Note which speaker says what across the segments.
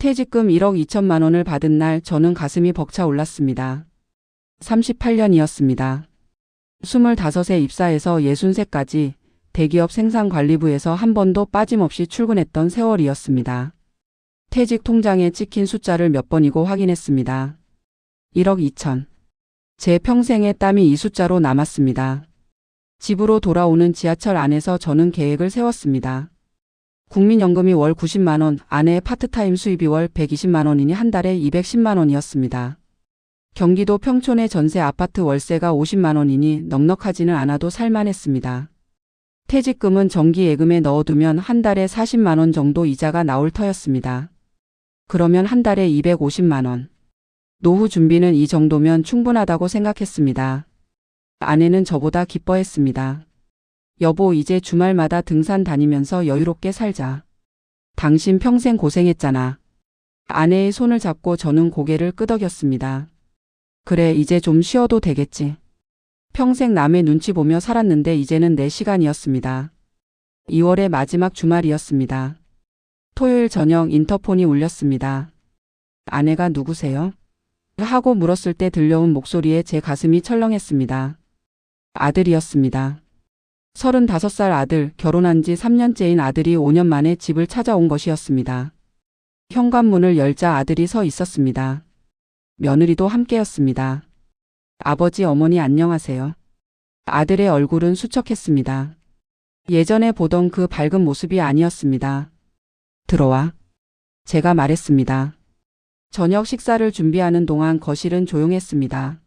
Speaker 1: 퇴직금 1억 2천만 원을 받은 날 저는 가슴이 벅차 올랐습니다. 38년이었습니다. 25세 입사해서 63까지 대기업 생산관리부에서 한 번도 빠짐없이 출근했던 세월이었습니다. 퇴직 통장에 찍힌 숫자를 몇 번이고 확인했습니다. 1억 2천. 제 평생의 땀이 이 숫자로 남았습니다. 집으로 돌아오는 지하철 안에서 저는 계획을 세웠습니다. 국민연금이 월 90만 원, 아내의 파트타임 수입이 월 120만 원이니 한 달에 210만 원이었습니다. 경기도 평촌의 전세 아파트 월세가 50만 원이니 넉넉하지는 않아도 살만했습니다. 퇴직금은 정기예금에 넣어두면 한 달에 40만 원 정도 이자가 나올 터였습니다. 그러면 한 달에 250만 원. 노후 준비는 이 정도면 충분하다고 생각했습니다. 아내는 저보다 기뻐했습니다. 여보, 이제 주말마다 등산 다니면서 여유롭게 살자. 당신 평생 고생했잖아. 아내의 손을 잡고 저는 고개를 끄덕였습니다. 그래, 이제 좀 쉬어도 되겠지. 평생 남의 눈치 보며 살았는데 이제는 내 시간이었습니다. 2월의 마지막 주말이었습니다. 토요일 저녁 인터폰이 울렸습니다. 아내가 누구세요? 하고 물었을 때 들려온 목소리에 제 가슴이 철렁했습니다. 아들이었습니다. 35살 아들, 결혼한 지 3년째인 아들이 5년 만에 집을 찾아온 것이었습니다. 현관문을 열자 아들이 서 있었습니다. 며느리도 함께였습니다. 아버지, 어머니 안녕하세요. 아들의 얼굴은 수척했습니다. 예전에 보던 그 밝은 모습이 아니었습니다. 들어와. 제가 말했습니다. 저녁 식사를 준비하는 동안 거실은 조용했습니다.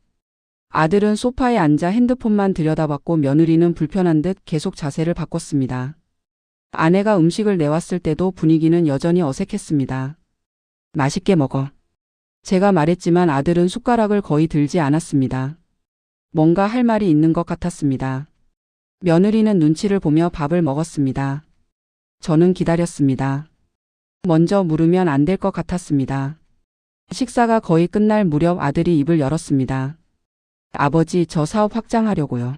Speaker 1: 아들은 소파에 앉아 핸드폰만 들여다봤고 며느리는 불편한 듯 계속 자세를 바꿨습니다. 아내가 음식을 내왔을 때도 분위기는 여전히 어색했습니다. 맛있게 먹어. 제가 말했지만 아들은 숟가락을 거의 들지 않았습니다. 뭔가 할 말이 있는 것 같았습니다. 며느리는 눈치를 보며 밥을 먹었습니다. 저는 기다렸습니다. 먼저 물으면 안 될 것 같았습니다. 식사가 거의 끝날 무렵 아들이 입을 열었습니다. 아버지, 저 사업 확장하려고요.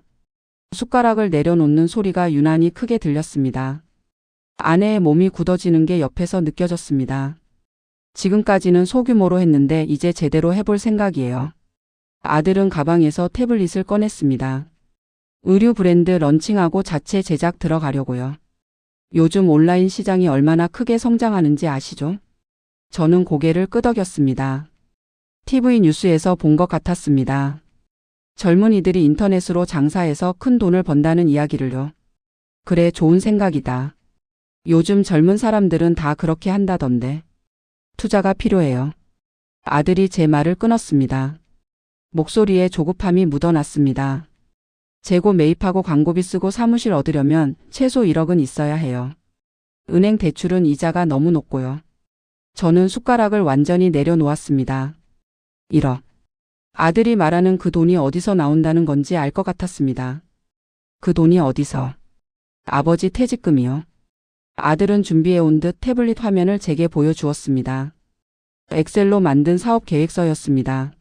Speaker 1: 숟가락을 내려놓는 소리가 유난히 크게 들렸습니다. 아내의 몸이 굳어지는 게 옆에서 느껴졌습니다. 지금까지는 소규모로 했는데 이제 제대로 해볼 생각이에요. 아들은 가방에서 태블릿을 꺼냈습니다. 의류 브랜드 런칭하고 자체 제작 들어가려고요. 요즘 온라인 시장이 얼마나 크게 성장하는지 아시죠? 저는 고개를 끄덕였습니다. TV 뉴스에서 본 것 같았습니다. 젊은이들이 인터넷으로 장사해서 큰 돈을 번다는 이야기를요. 그래, 좋은 생각이다. 요즘 젊은 사람들은 다 그렇게 한다던데. 투자가 필요해요. 아들이 제 말을 끊었습니다. 목소리에 조급함이 묻어났습니다. 재고 매입하고 광고비 쓰고 사무실 얻으려면 최소 1억은 있어야 해요. 은행 대출은 이자가 너무 높고요. 저는 숟가락을 완전히 내려놓았습니다. 1억. 아들이 말하는 그 돈이 어디서 나온다는 건지 알 것 같았습니다. 그 돈이 어디서? 아버지, 퇴직금이요. 아들은 준비해온 듯 태블릿 화면을 제게 보여주었습니다. 엑셀로 만든 사업 계획서였습니다.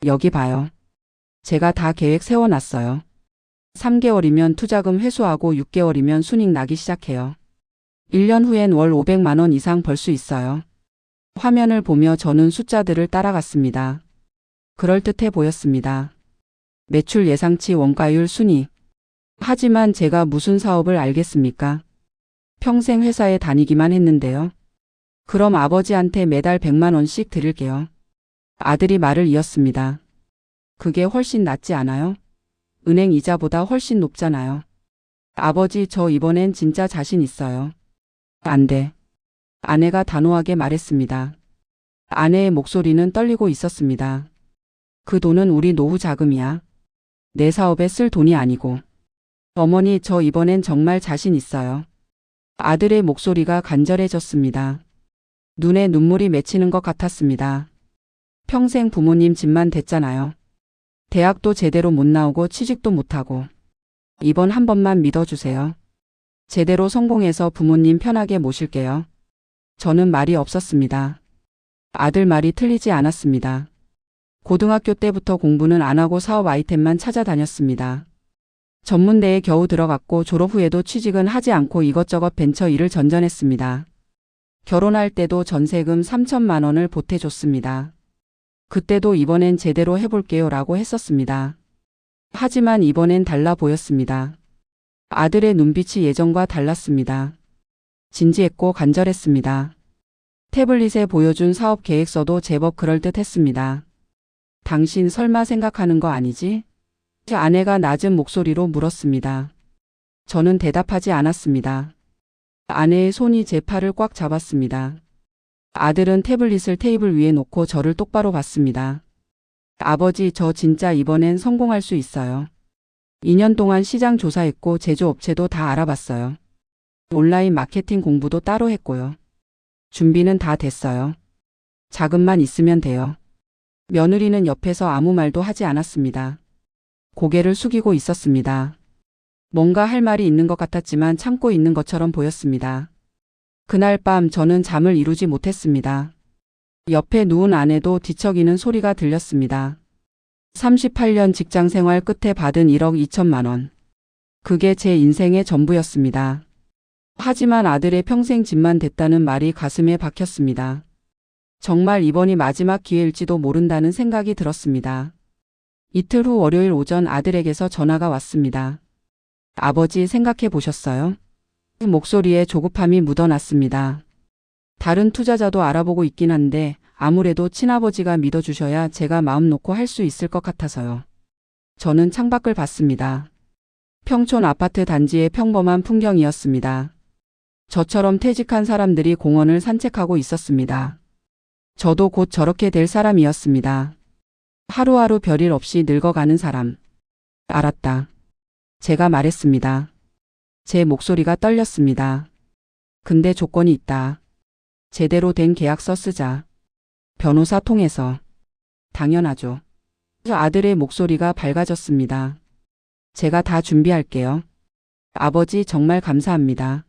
Speaker 1: 여기 봐요. 제가 다 계획 세워놨어요. 3개월이면 투자금 회수하고 6개월이면 순익 나기 시작해요. 1년 후엔 월 500만 원 이상 벌 수 있어요. 화면을 보며 저는 숫자들을 따라갔습니다. 그럴듯해 보였습니다. 매출 예상치, 원가율, 순이익. 하지만 제가 무슨 사업을 알겠습니까? 평생 회사에 다니기만 했는데요. 그럼 아버지한테 매달 100만 원씩 드릴게요. 아들이 말을 이었습니다. 그게 훨씬 낫지 않아요? 은행 이자보다 훨씬 높잖아요. 아버지, 저 이번엔 진짜 자신 있어요. 안 돼. 아내가 단호하게 말했습니다. 아내의 목소리는 떨리고 있었습니다. 그 돈은 우리 노후 자금이야. 내 사업에 쓸 돈이 아니고. 어머니, 저 이번엔 정말 자신 있어요. 아들의 목소리가 간절해졌습니다. 눈에 눈물이 맺히는 것 같았습니다. 평생 부모님 집만 됐잖아요. 대학도 제대로 못 나오고 취직도 못하고. 이번 한 번만 믿어주세요. 제대로 성공해서 부모님 편하게 모실게요. 저는 말이 없었습니다. 아들 말이 틀리지 않았습니다. 고등학교 때부터 공부는 안 하고 사업 아이템만 찾아다녔습니다. 전문대에 겨우 들어갔고 졸업 후에도 취직은 하지 않고 이것저것 벤처 일을 전전했습니다. 결혼할 때도 전세금 3천만 원을 보태줬습니다. 그때도 이번엔 제대로 해볼게요 라고 했었습니다. 하지만 이번엔 달라 보였습니다. 아들의 눈빛이 예전과 달랐습니다. 진지했고 간절했습니다. 태블릿에 보여준 사업 계획서도 제법 그럴듯했습니다. 당신 설마 생각하는 거 아니지? 아내가 낮은 목소리로 물었습니다. 저는 대답하지 않았습니다. 아내의 손이 제 팔을 꽉 잡았습니다. 아들은 태블릿을 테이블 위에 놓고 저를 똑바로 봤습니다. 아버지, 저 진짜 이번엔 성공할 수 있어요. 2년 동안 시장 조사했고 제조업체도 다 알아봤어요. 온라인 마케팅 공부도 따로 했고요. 준비는 다 됐어요. 자금만 있으면 돼요. 며느리는 옆에서 아무 말도 하지 않았습니다. 고개를 숙이고 있었습니다. 뭔가 할 말이 있는 것 같았지만 참고 있는 것처럼 보였습니다. 그날 밤 저는 잠을 이루지 못했습니다. 옆에 누운 아내도 뒤척이는 소리가 들렸습니다. 38년 직장 생활 끝에 받은 1억 2천만 원. 그게 제 인생의 전부였습니다. 하지만 아들의 평생 집만 됐다는 말이 가슴에 박혔습니다. 정말 이번이 마지막 기회일지도 모른다는 생각이 들었습니다. 이틀 후 월요일 오전 아들에게서 전화가 왔습니다. 아버지, 생각해 보셨어요? 목소리에 조급함이 묻어났습니다. 다른 투자자도 알아보고 있긴 한데 아무래도 친아버지가 믿어주셔야 제가 마음 놓고 할 수 있을 것 같아서요. 저는 창밖을 봤습니다. 평촌 아파트 단지의 평범한 풍경이었습니다. 저처럼 퇴직한 사람들이 공원을 산책하고 있었습니다. 저도 곧 저렇게 될 사람이었습니다. 하루하루 별일 없이 늙어가는 사람. 알았다. 제가 말했습니다. 제 목소리가 떨렸습니다. 근데 조건이 있다. 제대로 된 계약서 쓰자. 변호사 통해서. 당연하죠. 아들의 목소리가 밝아졌습니다. 제가 다 준비할게요. 아버지, 정말 감사합니다.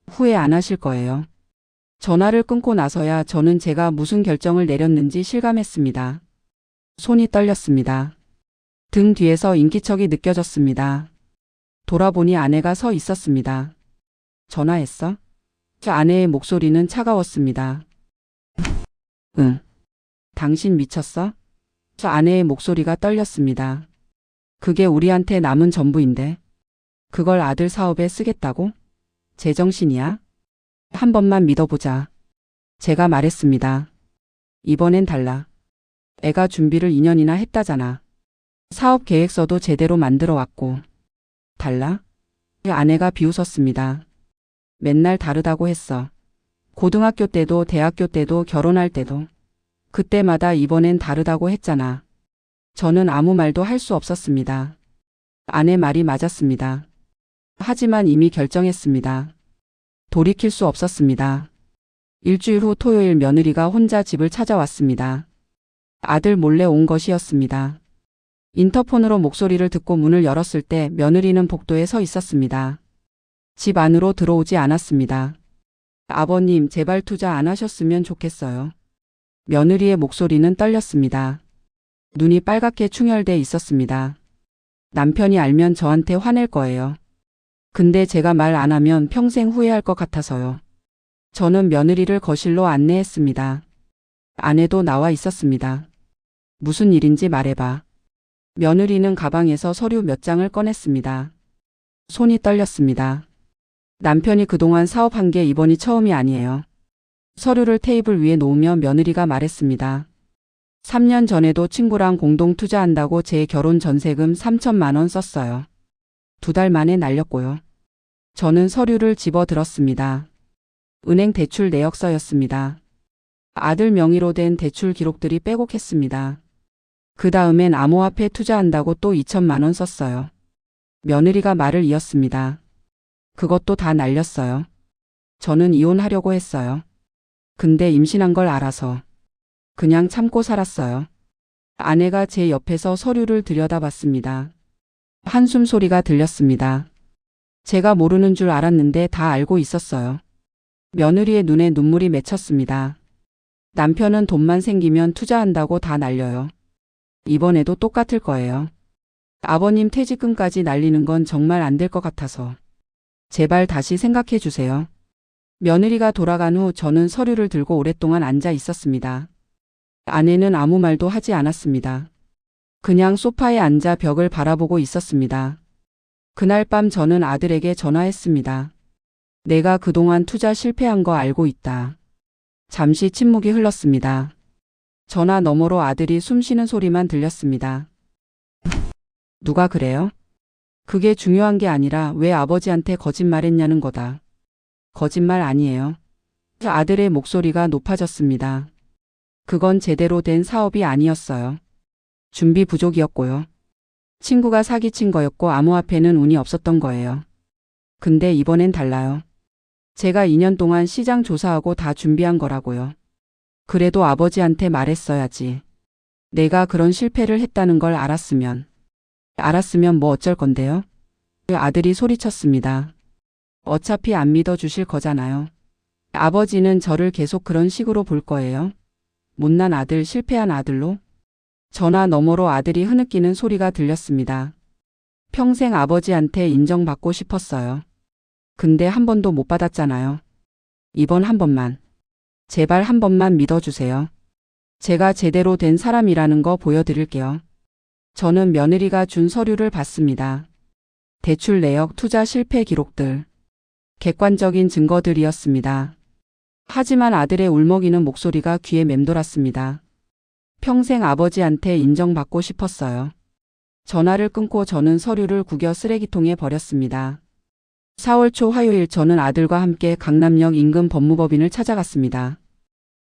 Speaker 1: 후회 안 하실 거예요. 전화를 끊고 나서야 저는 제가 무슨 결정을 내렸는지 실감했습니다. 손이 떨렸습니다. 등 뒤에서 인기척이 느껴졌습니다. 돌아보니 아내가 서 있었습니다. 전화했어? 아내의 목소리는 차가웠습니다. 응. 당신 미쳤어? 아내의 목소리가 떨렸습니다. 그게 우리한테 남은 전부인데. 그걸 아들 사업에 쓰겠다고? 제정신이야? 한 번만 믿어보자. 제가 말했습니다. 이번엔 달라. 애가 준비를 2년이나 했다잖아. 사업 계획서도 제대로 만들어 왔고. 달라? 아내가 비웃었습니다. 맨날 다르다고 했어. 고등학교 때도 대학교 때도 결혼할 때도. 그때마다 이번엔 다르다고 했잖아. 저는 아무 말도 할 수 없었습니다. 아내 말이 맞았습니다. 하지만 이미 결정했습니다. 돌이킬 수 없었습니다. 일주일 후 토요일 며느리가 혼자 집을 찾아왔습니다. 아들 몰래 온 것이었습니다. 인터폰으로 목소리를 듣고 문을 열었을 때 며느리는 복도에 서 있었습니다. 집 안으로 들어오지 않았습니다. 아버님, 제발 투자 안 하셨으면 좋겠어요. 며느리의 목소리는 떨렸습니다. 눈이 빨갛게 충혈돼 있었습니다. 남편이 알면 저한테 화낼 거예요. 근데 제가 말 안 하면 평생 후회할 것 같아서요. 저는 며느리를 거실로 안내했습니다. 아내도 나와 있었습니다. 무슨 일인지 말해봐. 며느리는 가방에서 서류 몇 장을 꺼냈습니다. 손이 떨렸습니다. 남편이 그동안 사업한 게 이번이 처음이 아니에요. 서류를 테이블 위에 놓으며 며느리가 말했습니다. 3년 전에도 친구랑 공동 투자한다고 제 결혼 전세금 3천만 원 썼어요. 2달 만에 날렸고요. 저는 서류를 집어 들었습니다. 은행 대출 내역서였습니다. 아들 명의로 된 대출 기록들이 빼곡했습니다. 그 다음엔 암호화폐 투자한다고 또 2천만 원 썼어요. 며느리가 말을 이었습니다. 그것도 다 날렸어요. 저는 이혼하려고 했어요. 근데 임신한 걸 알아서 그냥 참고 살았어요. 아내가 제 옆에서 서류를 들여다봤습니다. 한숨 소리가 들렸습니다. 제가 모르는 줄 알았는데 다 알고 있었어요. 며느리의 눈에 눈물이 맺혔습니다. 남편은 돈만 생기면 투자한다고 다 날려요. 이번에도 똑같을 거예요. 아버님 퇴직금까지 날리는 건 정말 안 될 것 같아서. 제발 다시 생각해 주세요. 며느리가 돌아간 후 저는 서류를 들고 오랫동안 앉아 있었습니다. 아내는 아무 말도 하지 않았습니다. 그냥 소파에 앉아 벽을 바라보고 있었습니다. 그날 밤 저는 아들에게 전화했습니다. 내가 그동안 투자 실패한 거 알고 있다. 잠시 침묵이 흘렀습니다. 전화 너머로 아들이 숨 쉬는 소리만 들렸습니다. 누가 그래요? 그게 중요한 게 아니라 왜 아버지한테 거짓말했냐는 거다. 거짓말 아니에요. 아들의 목소리가 높아졌습니다. 그건 제대로 된 사업이 아니었어요. 준비 부족이었고요. 친구가 사기친 거였고 암호화폐는 운이 없었던 거예요. 근데 이번엔 달라요. 제가 2년 동안 시장 조사하고 다 준비한 거라고요. 그래도 아버지한테 말했어야지. 내가 그런 실패를 했다는 걸 알았으면 뭐 어쩔 건데요? 아들이 소리쳤습니다. 어차피 안 믿어주실 거잖아요. 아버지는 저를 계속 그런 식으로 볼 거예요. 못난 아들, 실패한 아들로? 전화 너머로 아들이 흐느끼는 소리가 들렸습니다. 평생 아버지한테 인정받고 싶었어요. 근데 한 번도 못 받았잖아요. 이번 한 번만. 제발 한 번만 믿어주세요. 제가 제대로 된 사람이라는 거 보여드릴게요. 저는 며느리가 준 서류를 봤습니다. 대출 내역, 투자 실패 기록들. 객관적인 증거들이었습니다. 하지만 아들의 울먹이는 목소리가 귀에 맴돌았습니다. 평생 아버지한테 인정받고 싶었어요. 전화를 끊고 저는 서류를 구겨 쓰레기통에 버렸습니다. 4월 초 화요일 저는 아들과 함께 강남역 인근 법무법인을 찾아갔습니다.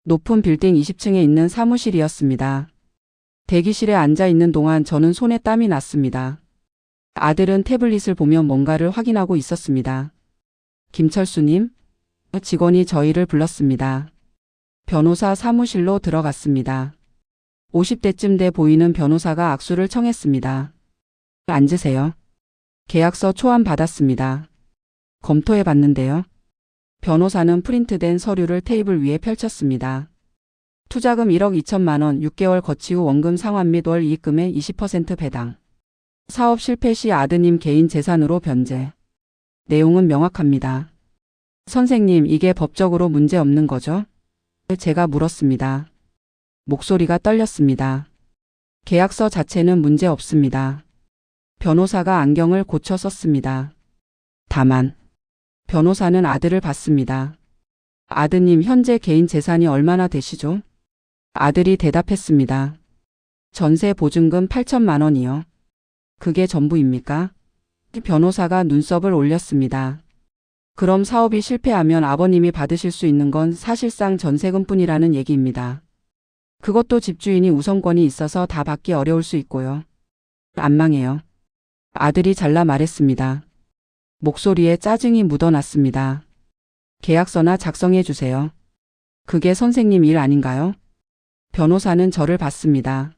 Speaker 1: 높은 빌딩 20층에 있는 사무실이었습니다. 대기실에 앉아 있는 동안 저는 손에 땀이 났습니다. 아들은 태블릿을 보며 뭔가를 확인하고 있었습니다. 김철수님? 직원이 저희를 불렀습니다. 변호사 사무실로 들어갔습니다. 50대쯤 돼 보이는 변호사가 악수를 청했습니다. 앉으세요. 계약서 초안 받았습니다. 검토해 봤는데요. 변호사는 프린트된 서류를 테이블 위에 펼쳤습니다. 투자금 1억 2천만 원, 6개월 거치 후 원금 상환 및 월 이익금의 20% 배당. 사업 실패 시 아드님 개인 재산으로 변제. 내용은 명확합니다. 선생님, 이게 법적으로 문제 없는 거죠? 제가 물었습니다. 목소리가 떨렸습니다. 계약서 자체는 문제 없습니다. 변호사가 안경을 고쳐 썼습니다. 다만 변호사는 아들을 봤습니다. 아드님, 현재 개인 재산이 얼마나 되시죠? 아들이 대답했습니다. 전세 보증금 8천만 원이요. 그게 전부입니까? 변호사가 눈썹을 올렸습니다. 그럼 사업이 실패하면 아버님이 받으실 수 있는 건 사실상 전세금뿐이라는 얘기입니다. 그것도 집주인이 우선권이 있어서 다 받기 어려울 수 있고요. 안 망해요. 아들이 잘라 말했습니다. 목소리에 짜증이 묻어났습니다. 계약서나 작성해 주세요. 그게 선생님 일 아닌가요? 변호사는 저를 봤습니다.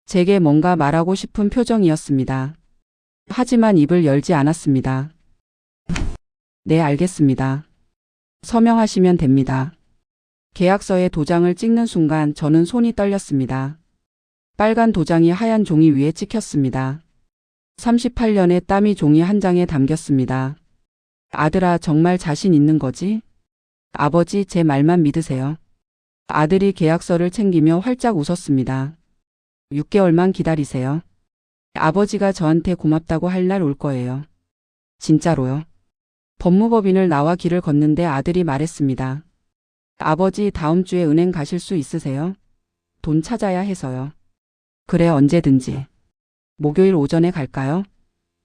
Speaker 1: 제게 뭔가 말하고 싶은 표정이었습니다. 하지만 입을 열지 않았습니다. 네, 알겠습니다. 서명하시면 됩니다. 계약서에 도장을 찍는 순간 저는 손이 떨렸습니다. 빨간 도장이 하얀 종이 위에 찍혔습니다. 38년의 땀이 종이 한 장에 담겼습니다. 아들아, 정말 자신 있는 거지? 아버지, 제 말만 믿으세요. 아들이 계약서를 챙기며 활짝 웃었습니다. 6개월만 기다리세요. 아버지가 저한테 고맙다고 할 날 올 거예요. 진짜로요. 법무법인을 나와 길을 걷는데 아들이 말했습니다. 아버지, 다음 주에 은행 가실 수 있으세요? 돈 찾아야 해서요. 그래, 언제든지. 목요일 오전에 갈까요?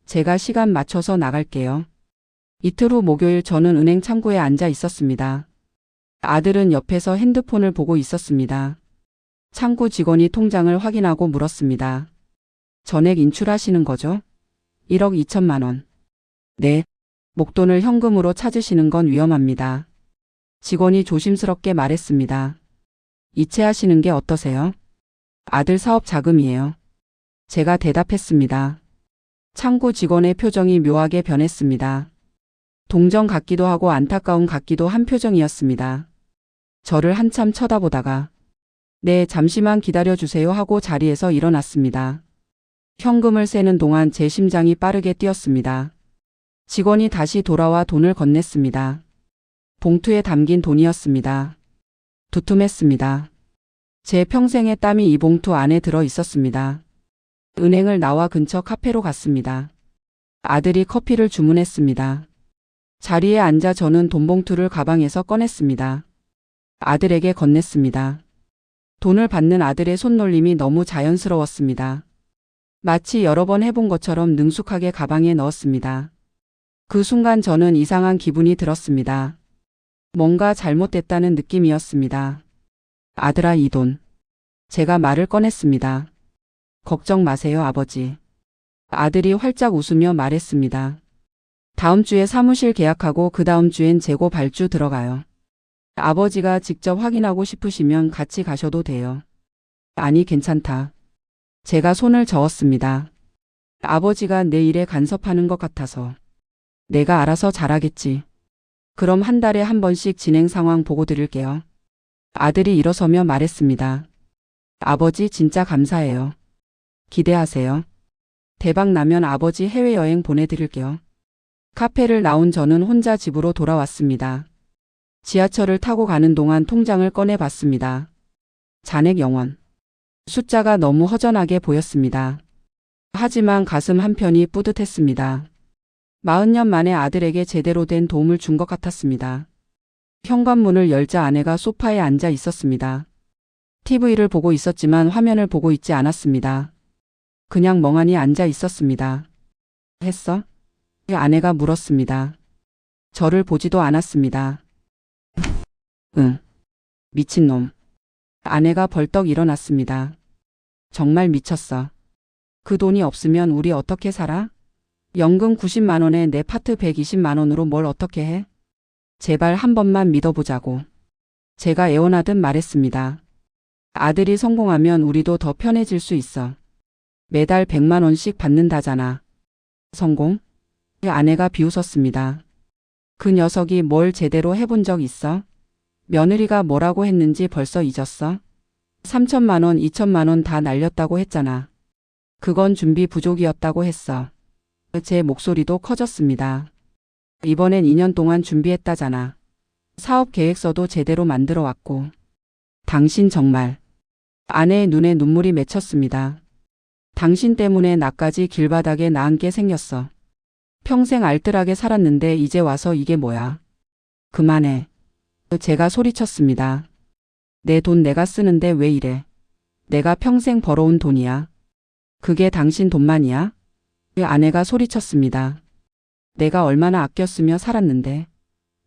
Speaker 1: 제가 시간 맞춰서 나갈게요. 이틀 후 목요일 저는 은행 창구에 앉아 있었습니다. 아들은 옆에서 핸드폰을 보고 있었습니다. 창구 직원이 통장을 확인하고 물었습니다. 전액 인출하시는 거죠? 1억 2천만 원. 네. 목돈을 현금으로 찾으시는 건 위험합니다. 직원이 조심스럽게 말했습니다. 이체하시는 게 어떠세요? 아들 사업 자금이에요. 제가 대답했습니다. 창구 직원의 표정이 묘하게 변했습니다. 동정 같기도 하고 안타까움 같기도 한 표정이었습니다. 저를 한참 쳐다보다가 네, 잠시만 기다려주세요 하고 자리에서 일어났습니다. 현금을 세는 동안 제 심장이 빠르게 뛰었습니다. 직원이 다시 돌아와 돈을 건넸습니다. 봉투에 담긴 돈이었습니다. 두툼했습니다. 제 평생의 땀이 이 봉투 안에 들어 있었습니다. 은행을 나와 근처 카페로 갔습니다. 아들이 커피를 주문했습니다. 자리에 앉아 저는 돈봉투를 가방에서 꺼냈습니다. 아들에게 건넸습니다. 돈을 받는 아들의 손놀림이 너무 자연스러웠습니다. 마치 여러 번 해본 것처럼 능숙하게 가방에 넣었습니다. 그 순간 저는 이상한 기분이 들었습니다. 뭔가 잘못됐다는 느낌이었습니다. 아들아, 이 돈. 제가 말을 꺼냈습니다. 걱정 마세요, 아버지. 아들이 활짝 웃으며 말했습니다. 다음 주에 사무실 계약하고 그 다음 주엔 재고 발주 들어가요. 아버지가 직접 확인하고 싶으시면 같이 가셔도 돼요. 아니, 괜찮다. 제가 손을 저었습니다. 아버지가 내 일에 간섭하는 것 같아서. 내가 알아서 잘하겠지. 그럼 한 달에 한 번씩 진행 상황 보고 드릴게요. 아들이 일어서며 말했습니다. 아버지 진짜 감사해요. 기대하세요. 대박 나면 아버지 해외여행 보내드릴게요. 카페를 나온 저는 혼자 집으로 돌아왔습니다. 지하철을 타고 가는 동안 통장을 꺼내 봤습니다. 잔액 0원. 숫자가 너무 허전하게 보였습니다. 하지만 가슴 한편이 뿌듯했습니다. 40년 만에 아들에게 제대로 된 도움을 준 것 같았습니다. 현관문을 열자 아내가 소파에 앉아 있었습니다. TV를 보고 있었지만 화면을 보고 있지 않았습니다. 그냥 멍하니 앉아 있었습니다. 했어? 아내가 물었습니다. 저를 보지도 않았습니다. 응. 미친놈. 아내가 벌떡 일어났습니다. 정말 미쳤어. 그 돈이 없으면 우리 어떻게 살아? 연금 90만 원에 내 파트 120만 원으로 뭘 어떻게 해? 제발 한 번만 믿어보자고. 제가 애원하듯 말했습니다. 아들이 성공하면 우리도 더 편해질 수 있어. 매달 100만 원씩 받는다잖아. 성공? 아내가 비웃었습니다. 그 녀석이 뭘 제대로 해본 적 있어? 며느리가 뭐라고 했는지 벌써 잊었어? 3천만 원, 2천만 원 다 날렸다고 했잖아. 그건 준비 부족이었다고 했어. 제 목소리도 커졌습니다. 이번엔 2년 동안 준비했다잖아. 사업 계획서도 제대로 만들어 왔고. 당신 정말. 아내의 눈에 눈물이 맺혔습니다. 당신 때문에 나까지 길바닥에 나앉게 생겼어. 평생 알뜰하게 살았는데 이제 와서 이게 뭐야. 그만해. 제가 소리쳤습니다. 내 돈 내가 쓰는데 왜 이래. 내가 평생 벌어온 돈이야. 그게 당신 돈만이야? 아내가 소리쳤습니다. 내가 얼마나 아껴 쓰며 살았는데.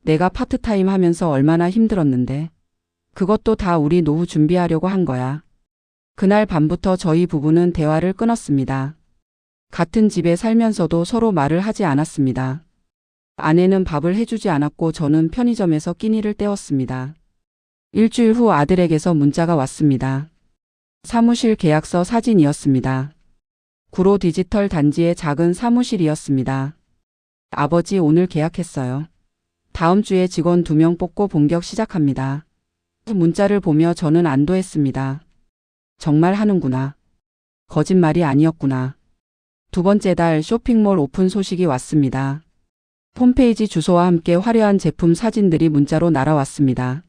Speaker 1: 내가 파트타임 하면서 얼마나 힘들었는데. 그것도 다 우리 노후 준비하려고 한 거야. 그날 밤부터 저희 부부는 대화를 끊었습니다. 같은 집에 살면서도 서로 말을 하지 않았습니다. 아내는 밥을 해주지 않았고 저는 편의점에서 끼니를 때웠습니다. 일주일 후 아들에게서 문자가 왔습니다. 사무실 계약서 사진이었습니다. 구로 디지털 단지의 작은 사무실이었습니다. 아버지 오늘 계약했어요. 다음 주에 직원 2명 뽑고 본격 시작합니다. 문자를 보며 저는 안도했습니다. 정말 하는구나. 거짓말이 아니었구나. 두 번째 달 쇼핑몰 오픈 소식이 왔습니다. 홈페이지 주소와 함께 화려한 제품 사진들이 문자로 날아왔습니다.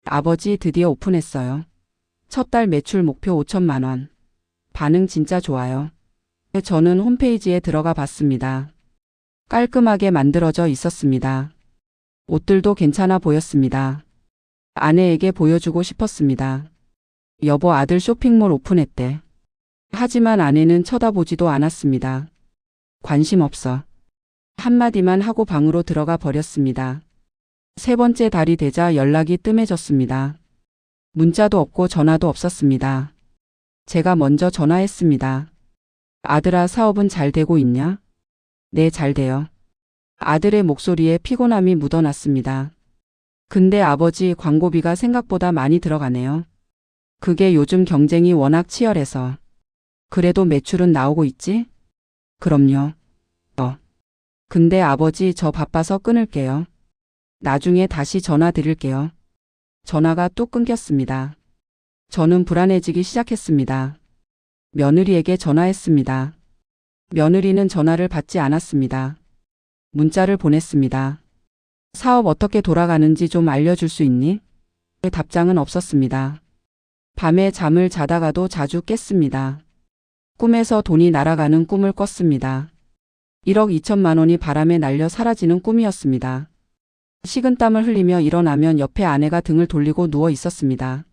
Speaker 1: 아버지 드디어 오픈했어요. 첫 달 매출 목표 5천만 원. 반응 진짜 좋아요. 저는 홈페이지에 들어가 봤습니다. 깔끔하게 만들어져 있었습니다. 옷들도 괜찮아 보였습니다. 아내에게 보여주고 싶었습니다. 여보, 아들 쇼핑몰 오픈했대. 하지만 아내는 쳐다보지도 않았습니다. 관심 없어. 한마디만 하고 방으로 들어가 버렸습니다. 세 번째 달이 되자 연락이 뜸해졌습니다. 문자도 없고 전화도 없었습니다. 제가 먼저 전화했습니다. 아들아, 사업은 잘 되고 있냐? 네, 잘 돼요. 아들의 목소리에 피곤함이 묻어났습니다. 근데 아버지, 광고비가 생각보다 많이 들어가네요. 그게 요즘 경쟁이 워낙 치열해서. 그래도 매출은 나오고 있지? 그럼요. 근데 아버지, 저 바빠서 끊을게요. 나중에 다시 전화 드릴게요. 전화가 뚝 끊겼습니다. 저는 불안해지기 시작했습니다. 며느리에게 전화했습니다. 며느리는 전화를 받지 않았습니다. 문자를 보냈습니다. 사업 어떻게 돌아가는지 좀 알려줄 수 있니? 답장은 없었습니다. 밤에 잠을 자다가도 자주 깼습니다. 꿈에서 돈이 날아가는 꿈을 꿨습니다. 1억 2천만 원이 바람에 날려 사라지는 꿈이었습니다. 식은땀을 흘리며 일어나면 옆에 아내가 등을 돌리고 누워 있었습니다.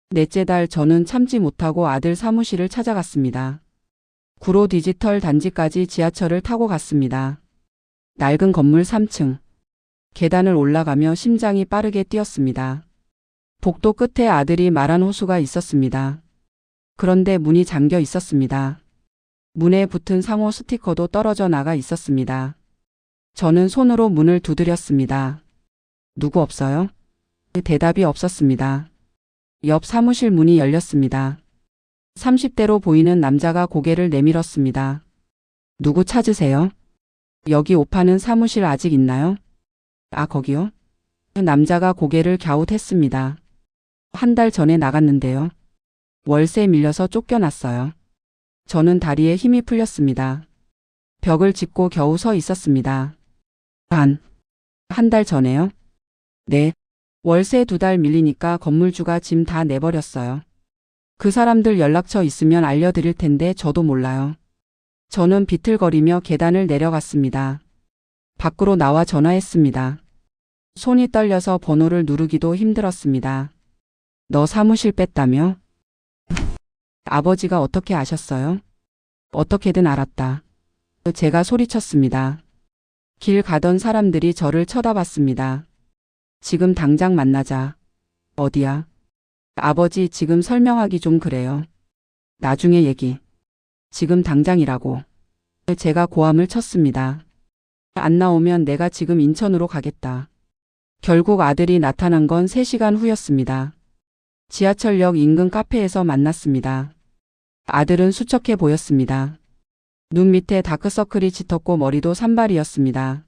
Speaker 1: 넷째 달 저는 참지 못하고 아들 사무실을 찾아갔습니다. 구로 디지털 단지까지 지하철을 타고 갔습니다. 낡은 건물 3층. 계단을 올라가며 심장이 빠르게 뛰었습니다. 복도 끝에 아들이 말한 호수가 있었습니다. 그런데 문이 잠겨 있었습니다. 문에 붙은 상호 스티커도 떨어져 나가 있었습니다. 저는 손으로 문을 두드렸습니다. 누구 없어요? 대답이 없었습니다. 옆 사무실 문이 열렸습니다. 30대로 보이는 남자가 고개를 내밀었습니다. 누구 찾으세요? 여기 옷 파는 사무실 아직 있나요? 아, 거기요? 남자가 고개를 갸웃했습니다. 한 달 전에 나갔는데요. 월세 밀려서 쫓겨났어요. 저는 다리에 힘이 풀렸습니다. 벽을 짚고 겨우 서 있었습니다. 한 달 전에요? 네. 월세 2달 밀리니까 건물주가 짐 다 내버렸어요. 그 사람들 연락처 있으면 알려드릴 텐데 저도 몰라요. 저는 비틀거리며 계단을 내려갔습니다. 밖으로 나와 전화했습니다. 손이 떨려서 번호를 누르기도 힘들었습니다. 너 사무실 뺐다며? 아버지가 어떻게 아셨어요? 어떻게든 알았다. 제가 소리쳤습니다. 길 가던 사람들이 저를 쳐다봤습니다. 지금 당장 만나자. 어디야? 아버지 지금 설명하기 좀 그래요. 나중에 얘기. 지금 당장이라고. 제가 고함을 쳤습니다. 안 나오면 내가 지금 인천으로 가겠다. 결국 아들이 나타난 건 3시간 후였습니다. 지하철역 인근 카페에서 만났습니다. 아들은 수척해 보였습니다. 눈 밑에 다크서클이 짙었고 머리도 산발이었습니다.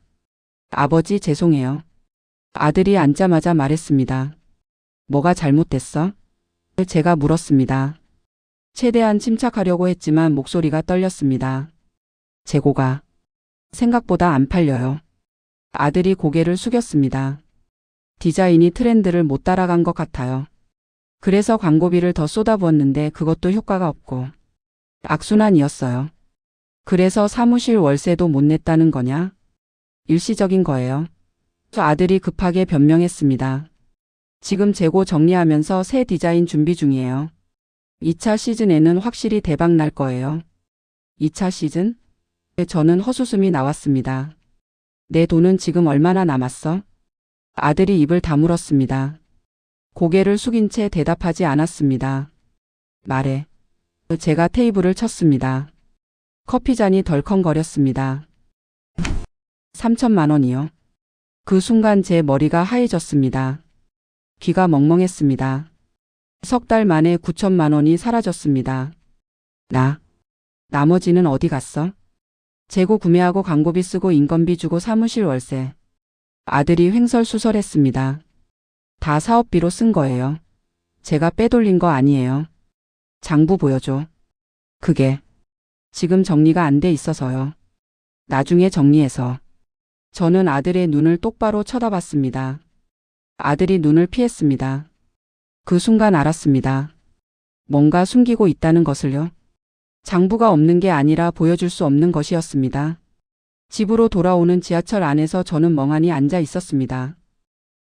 Speaker 1: 아버지 죄송해요. 아들이 앉자마자 말했습니다. 뭐가 잘못됐어? 제가 물었습니다. 최대한 침착하려고 했지만 목소리가 떨렸습니다. 재고가 생각보다 안 팔려요. 아들이 고개를 숙였습니다. 디자인이 트렌드를 못 따라간 것 같아요. 그래서 광고비를 더 쏟아부었는데 그것도 효과가 없고 악순환이었어요. 그래서 사무실 월세도 못 냈다는 거냐? 일시적인 거예요. 아들이 급하게 변명했습니다. 지금 재고 정리하면서 새 디자인 준비 중이에요. 2차 시즌에는 확실히 대박 날 거예요. 2차 시즌? 저는 헛웃음이 나왔습니다. 내 돈은 지금 얼마나 남았어? 아들이 입을 다물었습니다. 고개를 숙인 채 대답하지 않았습니다. 말해. 제가 테이블을 쳤습니다. 커피잔이 덜컹거렸습니다. 3천만 원이요. 그 순간 제 머리가 하얘졌습니다. 귀가 멍멍했습니다. 3달 만에 9천만 원이 사라졌습니다. 나머지는 어디 갔어? 재고 구매하고 광고비 쓰고 인건비 주고 사무실 월세. 아들이 횡설수설했습니다. 다 사업비로 쓴 거예요. 제가 빼돌린 거 아니에요. 장부 보여줘. 그게 지금 정리가 안 돼 있어서요. 나중에 정리해서. 저는 아들의 눈을 똑바로 쳐다봤습니다. 아들이 눈을 피했습니다. 그 순간 알았습니다. 뭔가 숨기고 있다는 것을요. 장부가 없는 게 아니라 보여줄 수 없는 것이었습니다. 집으로 돌아오는 지하철 안에서 저는 멍하니 앉아 있었습니다.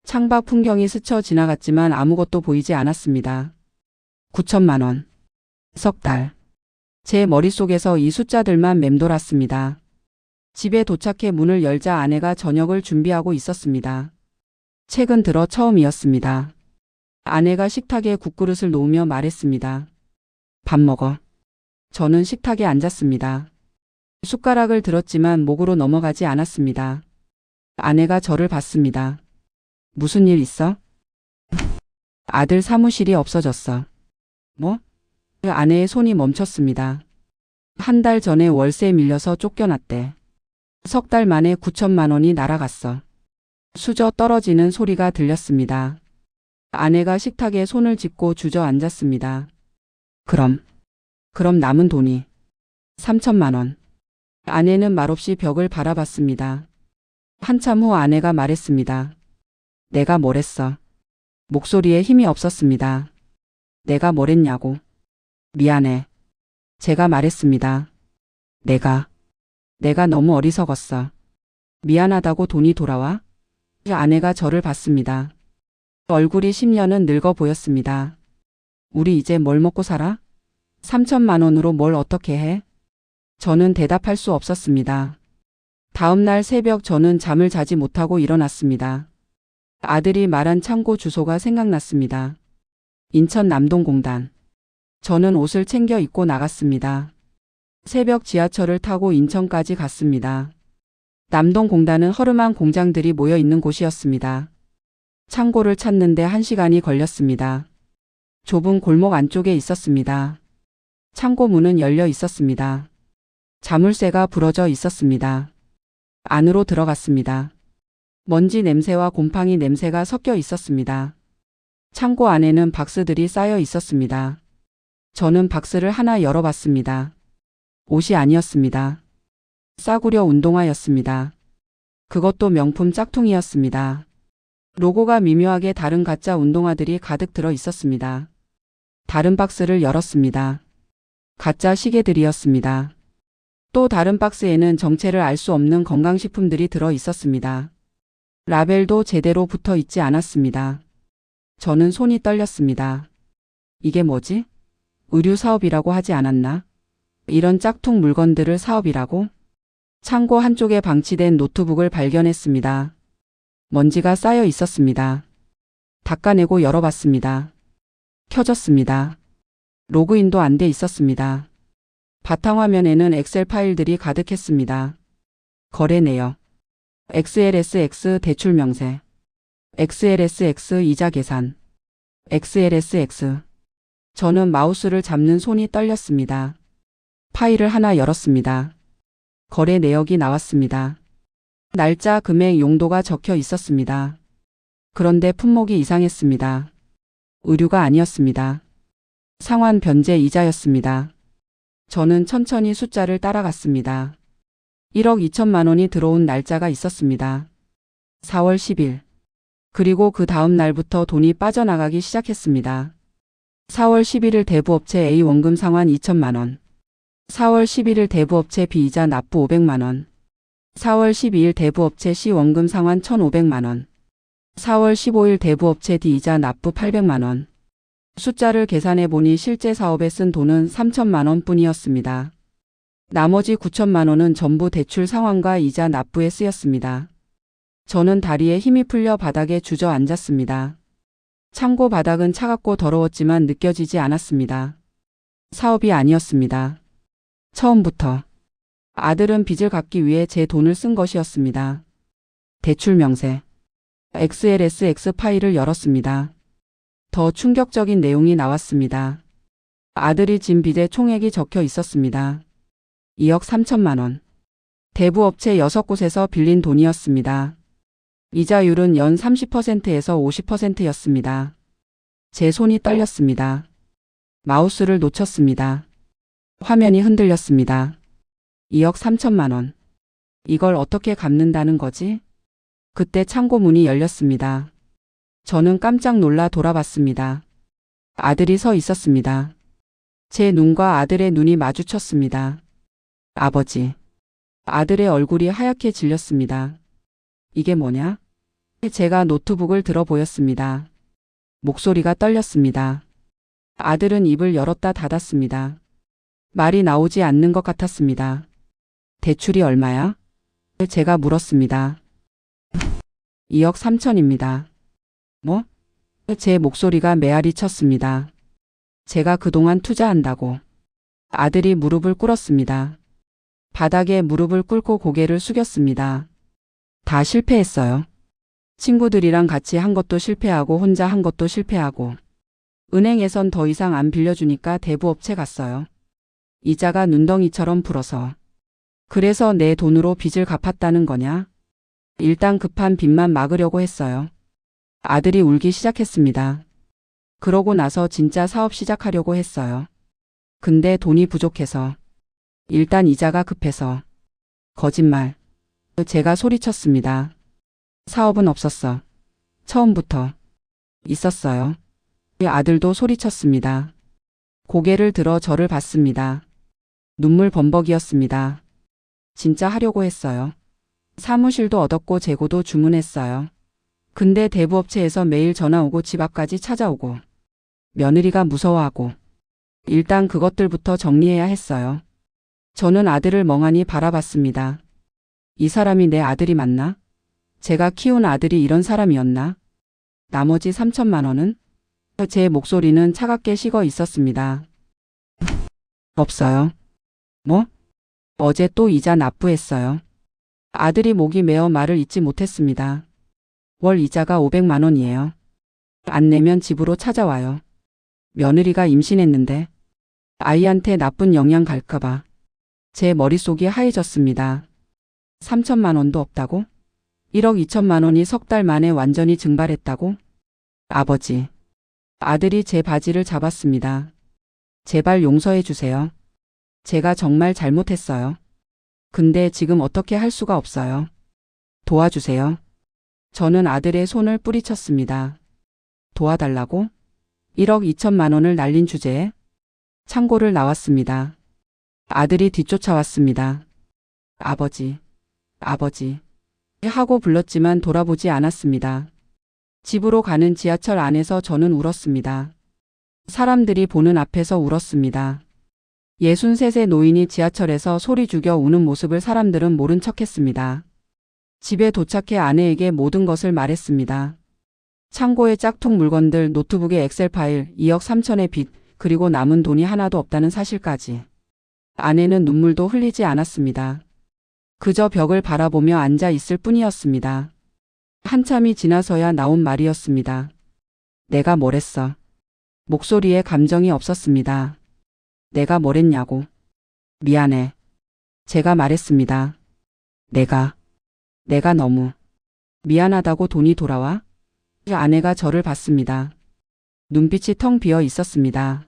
Speaker 1: 창밖 풍경이 스쳐 지나갔지만 아무것도 보이지 않았습니다. 9천만 원. 3달. 제 머릿속에서 이 숫자들만 맴돌았습니다. 집에 도착해 문을 열자 아내가 저녁을 준비하고 있었습니다. 최근 들어 처음이었습니다. 아내가 식탁에 국그릇을 놓으며 말했습니다. 밥 먹어. 저는 식탁에 앉았습니다. 숟가락을 들었지만 목으로 넘어가지 않았습니다. 아내가 저를 봤습니다. 무슨 일 있어? 아들 사무실이 없어졌어. 뭐? 아내의 손이 멈췄습니다. 한 달 전에 월세 밀려서 쫓겨났대. 3달 만에 9천만 원이 날아갔어. 수저 떨어지는 소리가 들렸습니다. 아내가 식탁에 손을 짚고 주저앉았습니다. 그럼 남은 돈이 3천만 원. 아내는 말없이 벽을 바라봤습니다. 한참 후 아내가 말했습니다. 내가 뭘 했어? 목소리에 힘이 없었습니다. 내가 뭘 했냐고. 미안해. 제가 말했습니다. 내가 너무 어리석었어. 미안하다고 돈이 돌아와? 아내가 저를 봤습니다. 얼굴이 10년은 늙어 보였습니다. 우리 이제 뭘 먹고 살아? 3천만 원으로 뭘 어떻게 해? 저는 대답할 수 없었습니다. 다음 날 새벽 저는 잠을 자지 못하고 일어났습니다. 아들이 말한 창고 주소가 생각났습니다. 인천 남동공단. 저는 옷을 챙겨 입고 나갔습니다. 새벽 지하철을 타고 인천까지 갔습니다. 남동공단은 허름한 공장들이 모여 있는 곳이었습니다. 창고를 찾는데 1시간이 걸렸습니다. 좁은 골목 안쪽에 있었습니다. 창고 문은 열려 있었습니다. 자물쇠가 부러져 있었습니다. 안으로 들어갔습니다. 먼지 냄새와 곰팡이 냄새가 섞여 있었습니다. 창고 안에는 박스들이 쌓여 있었습니다. 저는 박스를 하나 열어봤습니다. 옷이 아니었습니다. 싸구려 운동화였습니다. 그것도 명품 짝퉁이었습니다. 로고가 미묘하게 다른 가짜 운동화들이 가득 들어 있었습니다. 다른 박스를 열었습니다. 가짜 시계들이었습니다. 또 다른 박스에는 정체를 알 수 없는 건강식품들이 들어 있었습니다. 라벨도 제대로 붙어 있지 않았습니다. 저는 손이 떨렸습니다. 이게 뭐지? 의류 사업이라고 하지 않았나? 이런 짝퉁 물건들을 사업이라고? 창고 한쪽에 방치된 노트북을 발견했습니다. 먼지가 쌓여 있었습니다. 닦아내고 열어봤습니다. 켜졌습니다. 로그인도 안 돼 있었습니다. 바탕화면에는 엑셀 파일들이 가득했습니다. 거래 내역, XLSX 대출 명세, XLSX 이자 계산, XLSX. 저는 마우스를 잡는 손이 떨렸습니다. 파일을 하나 열었습니다. 거래 내역이 나왔습니다. 날짜, 금액, 용도가 적혀 있었습니다. 그런데 품목이 이상했습니다. 의류가 아니었습니다. 상환 변제 이자였습니다. 저는 천천히 숫자를 따라갔습니다. 1억 2천만 원이 들어온 날짜가 있었습니다. 4월 10일. 그리고 그 다음 날부터 돈이 빠져나가기 시작했습니다. 4월 11일 대부업체 A 원금 상환 2천만 원. 4월 11일 대부업체 B 이자 납부 500만 원. 4월 12일 대부업체 C 원금 상환 1,500만 원. 4월 15일 대부업체 D 이자 납부 800만 원. 숫자를 계산해 보니 실제 사업에 쓴 돈은 3천만 원 뿐이었습니다. 나머지 9천만 원은 전부 대출 상환과 이자 납부에 쓰였습니다. 저는 다리에 힘이 풀려 바닥에 주저앉았습니다. 창고 바닥은 차갑고 더러웠지만 느껴지지 않았습니다. 사업이 아니었습니다. 처음부터. 아들은 빚을 갚기 위해 제 돈을 쓴 것이었습니다. 대출 명세. XLSX 파일을 열었습니다. 더 충격적인 내용이 나왔습니다. 아들이 진 빚의 총액이 적혀 있었습니다. 2억 3천만 원. 대부업체 6곳에서 빌린 돈이었습니다. 이자율은 연 30%에서 50%였습니다. 제 손이 떨렸습니다. 마우스를 놓쳤습니다. 화면이 흔들렸습니다. 2억 3천만 원. 이걸 어떻게 갚는다는 거지? 그때 창고 문이 열렸습니다. 저는 깜짝 놀라 돌아봤습니다. 아들이 서 있었습니다. 제 눈과 아들의 눈이 마주쳤습니다. 아버지. 아들의 얼굴이 하얗게 질렸습니다. 이게 뭐냐? 제가 노트북을 들어 보였습니다. 목소리가 떨렸습니다. 아들은 입을 열었다 닫았습니다. 말이 나오지 않는 것 같았습니다. 대출이 얼마야? 제가 물었습니다. 2억 3천입니다. 뭐? 제 목소리가 메아리 쳤습니다. 제가 그동안 투자한다고. 아들이 무릎을 꿇었습니다. 바닥에 무릎을 꿇고 고개를 숙였습니다. 다 실패했어요. 친구들이랑 같이 한 것도 실패하고 혼자 한 것도 실패하고. 은행에선 더 이상 안 빌려주니까 대부업체 갔어요. 이자가 눈덩이처럼 불어서. 그래서 내 돈으로 빚을 갚았다는 거냐? 일단 급한 빚만 막으려고 했어요. 아들이 울기 시작했습니다. 그러고 나서 진짜 사업 시작하려고 했어요. 근데 돈이 부족해서. 일단 이자가 급해서. 거짓말. 제가 소리쳤습니다. 사업은 없었어. 처음부터. 있었어요. 아들도 소리쳤습니다. 고개를 들어 저를 봤습니다. 눈물 범벅이었습니다. 진짜 하려고 했어요. 사무실도 얻었고 재고도 주문했어요. 근데 대부업체에서 매일 전화 오고 집 앞까지 찾아오고 며느리가 무서워하고 일단 그것들부터 정리해야 했어요. 저는 아들을 멍하니 바라봤습니다. 이 사람이 내 아들이 맞나? 제가 키운 아들이 이런 사람이었나? 나머지 3천만 원은? 제 목소리는 차갑게 식어 있었습니다. 없어요. 뭐? 어제 또 이자 납부했어요. 아들이 목이 메어 말을 잇지 못했습니다. 월 이자가 500만 원이에요. 안 내면 집으로 찾아와요. 며느리가 임신했는데 아이한테 나쁜 영향 갈까봐. 제 머릿속이 하얘졌습니다. 3천만 원도 없다고? 1억 2천만 원이 석 달 만에 완전히 증발했다고? 아버지. 아들이 제 바지를 잡았습니다. 제발 용서해 주세요. 제가 정말 잘못했어요. 근데 지금 어떻게 할 수가 없어요. 도와주세요. 저는 아들의 손을 뿌리쳤습니다. 도와달라고? 1억 2천만 원을 날린 주제에 창고를 나왔습니다. 아들이 뒤쫓아왔습니다. 아버지, 아버지 하고 불렀지만 돌아보지 않았습니다. 집으로 가는 지하철 안에서 저는 울었습니다. 사람들이 보는 앞에서 울었습니다. 63세 노인이 지하철에서 소리 죽여 우는 모습을 사람들은 모른 척했습니다. 집에 도착해 아내에게 모든 것을 말했습니다. 창고에 짝퉁 물건들, 노트북에 엑셀 파일, 2억 3천의 빚, 그리고 남은 돈이 하나도 없다는 사실까지. 아내는 눈물도 흘리지 않았습니다. 그저 벽을 바라보며 앉아 있을 뿐이었습니다. 한참이 지나서야 나온 말이었습니다. 내가 뭘 했어? 목소리에 감정이 없었습니다. 내가 뭘 했냐고. 미안해. 제가 말했습니다. 내가 너무 미안하다고. 돈이 돌아와? 아내가 저를 봤습니다. 눈빛이 텅 비어 있었습니다.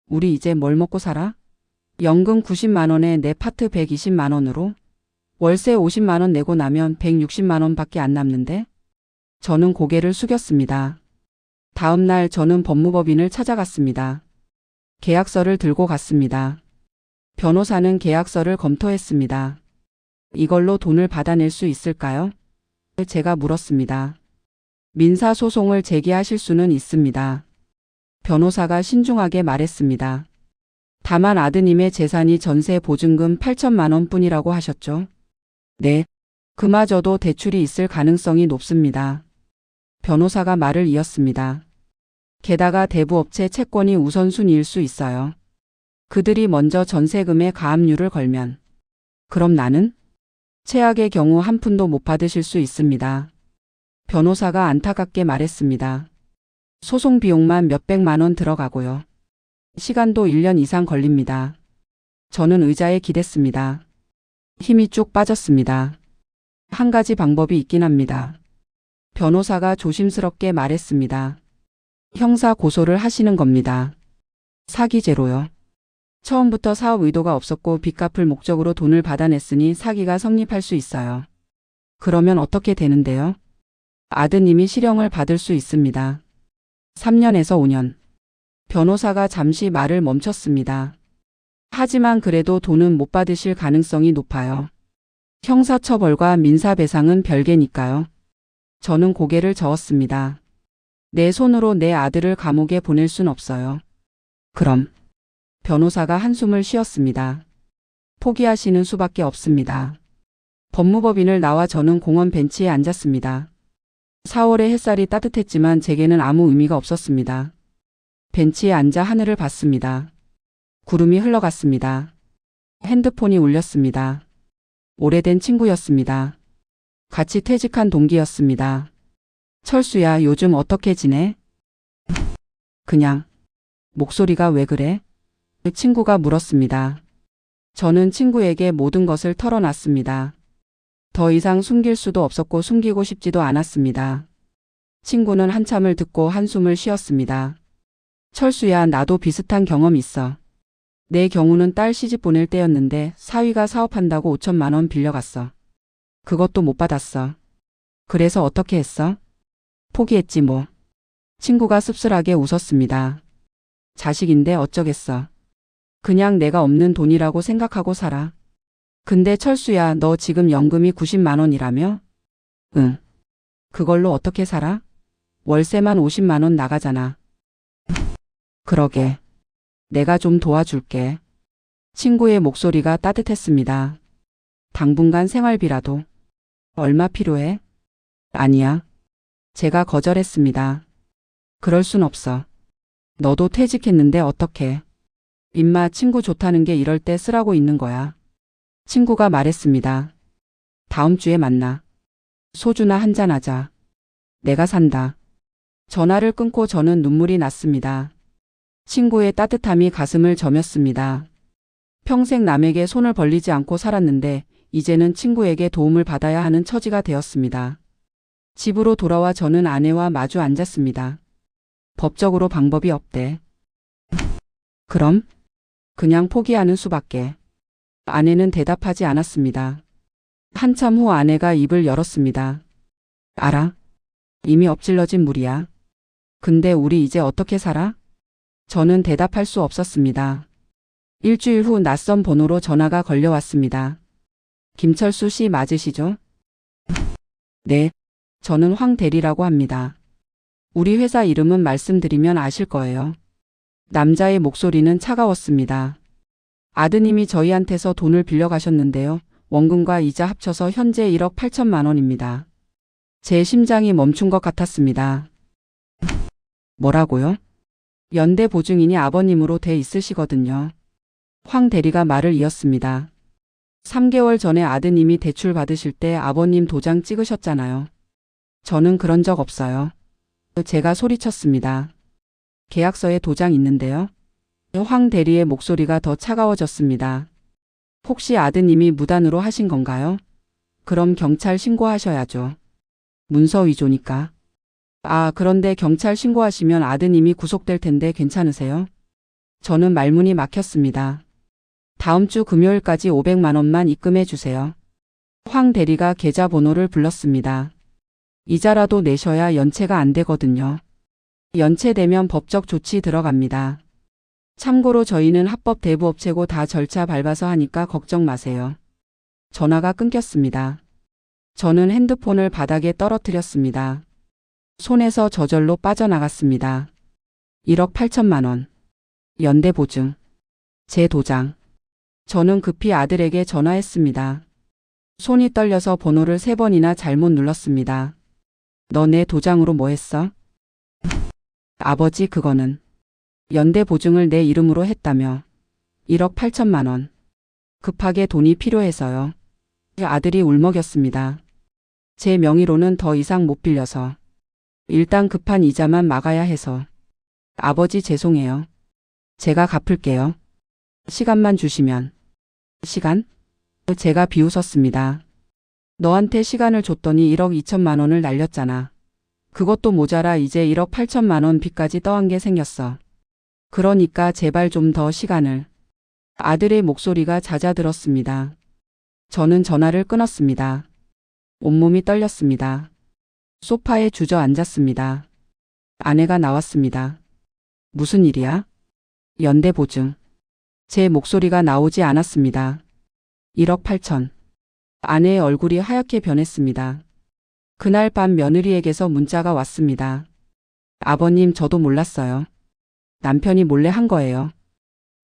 Speaker 1: 우리 이제 뭘 먹고 살아? 연금 90만 원에 내 파트 120만 원으로? 월세 50만 원 내고 나면 160만 원밖에 안 남는데? 저는 고개를 숙였습니다. 다음 날 저는 법무법인을 찾아갔습니다. 계약서를 들고 갔습니다. 변호사는 계약서를 검토했습니다. 이걸로 돈을 받아낼 수 있을까요? 제가 물었습니다. 민사소송을 제기하실 수는 있습니다. 변호사가 신중하게 말했습니다. 다만 아드님의 재산이 전세 보증금 8천만 원 뿐이라고 하셨죠? 네. 그마저도 대출이 있을 가능성이 높습니다. 변호사가 말을 이었습니다. 게다가 대부업체 채권이 우선순위일 수 있어요. 그들이 먼저 전세금에 가압류를 걸면. 그럼 나는? 최악의 경우 한 푼도 못 받으실 수 있습니다. 변호사가 안타깝게 말했습니다. 소송 비용만 몇백만 원 들어가고요. 시간도 1년 이상 걸립니다. 저는 의자에 기댔습니다. 힘이 쭉 빠졌습니다. 한 가지 방법이 있긴 합니다. 변호사가 조심스럽게 말했습니다. 형사 고소를 하시는 겁니다. 사기죄로요. 처음부터 사업 의도가 없었고 빚 갚을 목적으로 돈을 받아냈으니 사기가 성립할 수 있어요. 그러면 어떻게 되는데요? 아드님이 실형을 받을 수 있습니다. 3년에서 5년. 변호사가 잠시 말을 멈췄습니다. 하지만 그래도 돈은 못 받으실 가능성이 높아요. 형사처벌과 민사배상은 별개니까요. 저는 고개를 저었습니다. 내 손으로 내 아들을 감옥에 보낼 순 없어요. 그럼. 변호사가 한숨을 쉬었습니다. 포기하시는 수밖에 없습니다. 법무법인을 나와 저는 공원 벤치에 앉았습니다. 4월의 햇살이 따뜻했지만 제게는 아무 의미가 없었습니다. 벤치에 앉아 하늘을 봤습니다. 구름이 흘러갔습니다. 핸드폰이 울렸습니다. 오래된 친구였습니다. 같이 퇴직한 동기였습니다. 철수야, 요즘 어떻게 지내? 그냥. 목소리가 왜 그래? 친구가 물었습니다. 저는 친구에게 모든 것을 털어놨습니다. 더 이상 숨길 수도 없었고 숨기고 싶지도 않았습니다. 친구는 한참을 듣고 한숨을 쉬었습니다. 철수야, 나도 비슷한 경험 있어. 내 경우는 딸 시집 보낼 때였는데 사위가 사업한다고 5천만 원 빌려갔어. 그것도 못 받았어. 그래서 어떻게 했어? 포기했지 뭐. 친구가 씁쓸하게 웃었습니다. 자식인데 어쩌겠어. 그냥 내가 없는 돈이라고 생각하고 살아. 근데 철수야, 너 지금 연금이 90만 원이라며? 응. 그걸로 어떻게 살아? 월세만 50만 원 나가잖아. 그러게. 내가 좀 도와줄게. 친구의 목소리가 따뜻했습니다. 당분간 생활비라도. 얼마 필요해? 아니야. 제가 거절했습니다. 그럴 순 없어. 너도 퇴직했는데 어떡해. 임마, 친구 좋다는 게 이럴 때 쓰라고 있는 거야. 친구가 말했습니다. 다음 주에 만나. 소주나 한잔하자. 내가 산다. 전화를 끊고 저는 눈물이 났습니다. 친구의 따뜻함이 가슴을 저몄습니다. 평생 남에게 손을 벌리지 않고 살았는데 이제는 친구에게 도움을 받아야 하는 처지가 되었습니다. 집으로 돌아와 저는 아내와 마주 앉았습니다. 법적으로 방법이 없대. 그럼? 그냥 포기하는 수밖에. 아내는 대답하지 않았습니다. 한참 후 아내가 입을 열었습니다. 알아. 이미 엎질러진 물이야. 근데 우리 이제 어떻게 살아? 저는 대답할 수 없었습니다. 일주일 후 낯선 번호로 전화가 걸려왔습니다. 김철수 씨 맞으시죠? 네. 저는 황 대리라고 합니다. 우리 회사 이름은 말씀드리면 아실 거예요. 남자의 목소리는 차가웠습니다. 아드님이 저희한테서 돈을 빌려가셨는데요. 원금과 이자 합쳐서 현재 1억 8천만 원입니다. 제 심장이 멈춘 것 같았습니다. 뭐라고요? 연대 보증인이 아버님으로 돼 있으시거든요. 황 대리가 말을 이었습니다. 3개월 전에 아드님이 대출 받으실 때 아버님 도장 찍으셨잖아요. 저는 그런 적 없어요. 제가 소리쳤습니다. 계약서에 도장 있는데요. 황 대리의 목소리가 더 차가워졌습니다. 혹시 아드님이 무단으로 하신 건가요? 그럼 경찰 신고하셔야죠. 문서 위조니까. 아, 그런데 경찰 신고하시면 아드님이 구속될 텐데 괜찮으세요? 저는 말문이 막혔습니다. 다음 주 금요일까지 500만 원만 입금해 주세요. 황 대리가 계좌번호를 불렀습니다. 이자라도 내셔야 연체가 안 되거든요. 연체되면 법적 조치 들어갑니다. 참고로 저희는 합법 대부업체고 다 절차 밟아서 하니까 걱정 마세요. 전화가 끊겼습니다. 저는 핸드폰을 바닥에 떨어뜨렸습니다. 손에서 저절로 빠져나갔습니다. 1억 8천만 원. 연대보증. 제 도장. 저는 급히 아들에게 전화했습니다. 손이 떨려서 번호를 3번이나 잘못 눌렀습니다. 너 내 도장으로 뭐 했어? 아버지, 그거는 연대보증을 내 이름으로 했다며. 1억 8천만 원. 급하게 돈이 필요해서요. 아들이 울먹였습니다. 제 명의로는 더 이상 못 빌려서. 일단 급한 이자만 막아야 해서. 아버지, 죄송해요. 제가 갚을게요. 시간만 주시면. 시간? 제가 비웃었습니다. 너한테 시간을 줬더니 1억 2천만 원을 날렸잖아. 그것도 모자라 이제 1억 8천만 원 빚까지 떠한 게 생겼어. 그러니까 제발 좀 더 시간을. 아들의 목소리가 잦아들었습니다. 저는 전화를 끊었습니다. 온몸이 떨렸습니다. 소파에 주저앉았습니다. 아내가 나왔습니다. 무슨 일이야? 연대보증. 제 목소리가 나오지 않았습니다. 1억 8천. 아내의 얼굴이 하얗게 변했습니다. 그날 밤 며느리에게서 문자가 왔습니다. 아버님, 저도 몰랐어요. 남편이 몰래 한 거예요.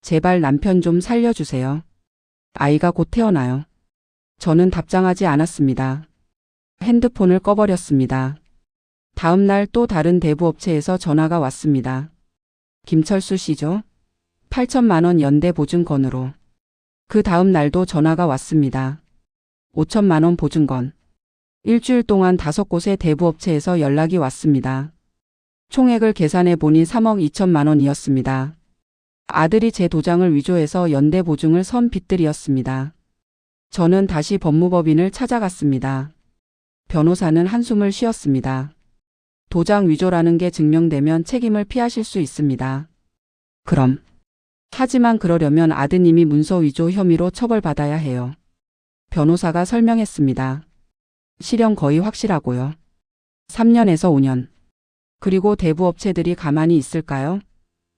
Speaker 1: 제발 남편 좀 살려주세요. 아이가 곧 태어나요. 저는 답장하지 않았습니다. 핸드폰을 꺼버렸습니다. 다음 날 또 다른 대부업체에서 전화가 왔습니다. 김철수 씨죠? 8천만 원 연대 보증건으로. 그 다음 날도 전화가 왔습니다. 5천만 원 보증건. 일주일 동안 5곳의 대부업체에서 연락이 왔습니다. 총액을 계산해 보니 3억 2천만 원이었습니다. 아들이 제 도장을 위조해서 연대 보증을 선 빚들이었습니다. 저는 다시 법무법인을 찾아갔습니다. 변호사는 한숨을 쉬었습니다. 도장 위조라는 게 증명되면 책임을 피하실 수 있습니다. 그럼. 하지만 그러려면 아드님이 문서 위조 혐의로 처벌받아야 해요. 변호사가 설명했습니다. 실형 거의 확실하고요. 3년에서 5년. 그리고 대부업체들이 가만히 있을까요?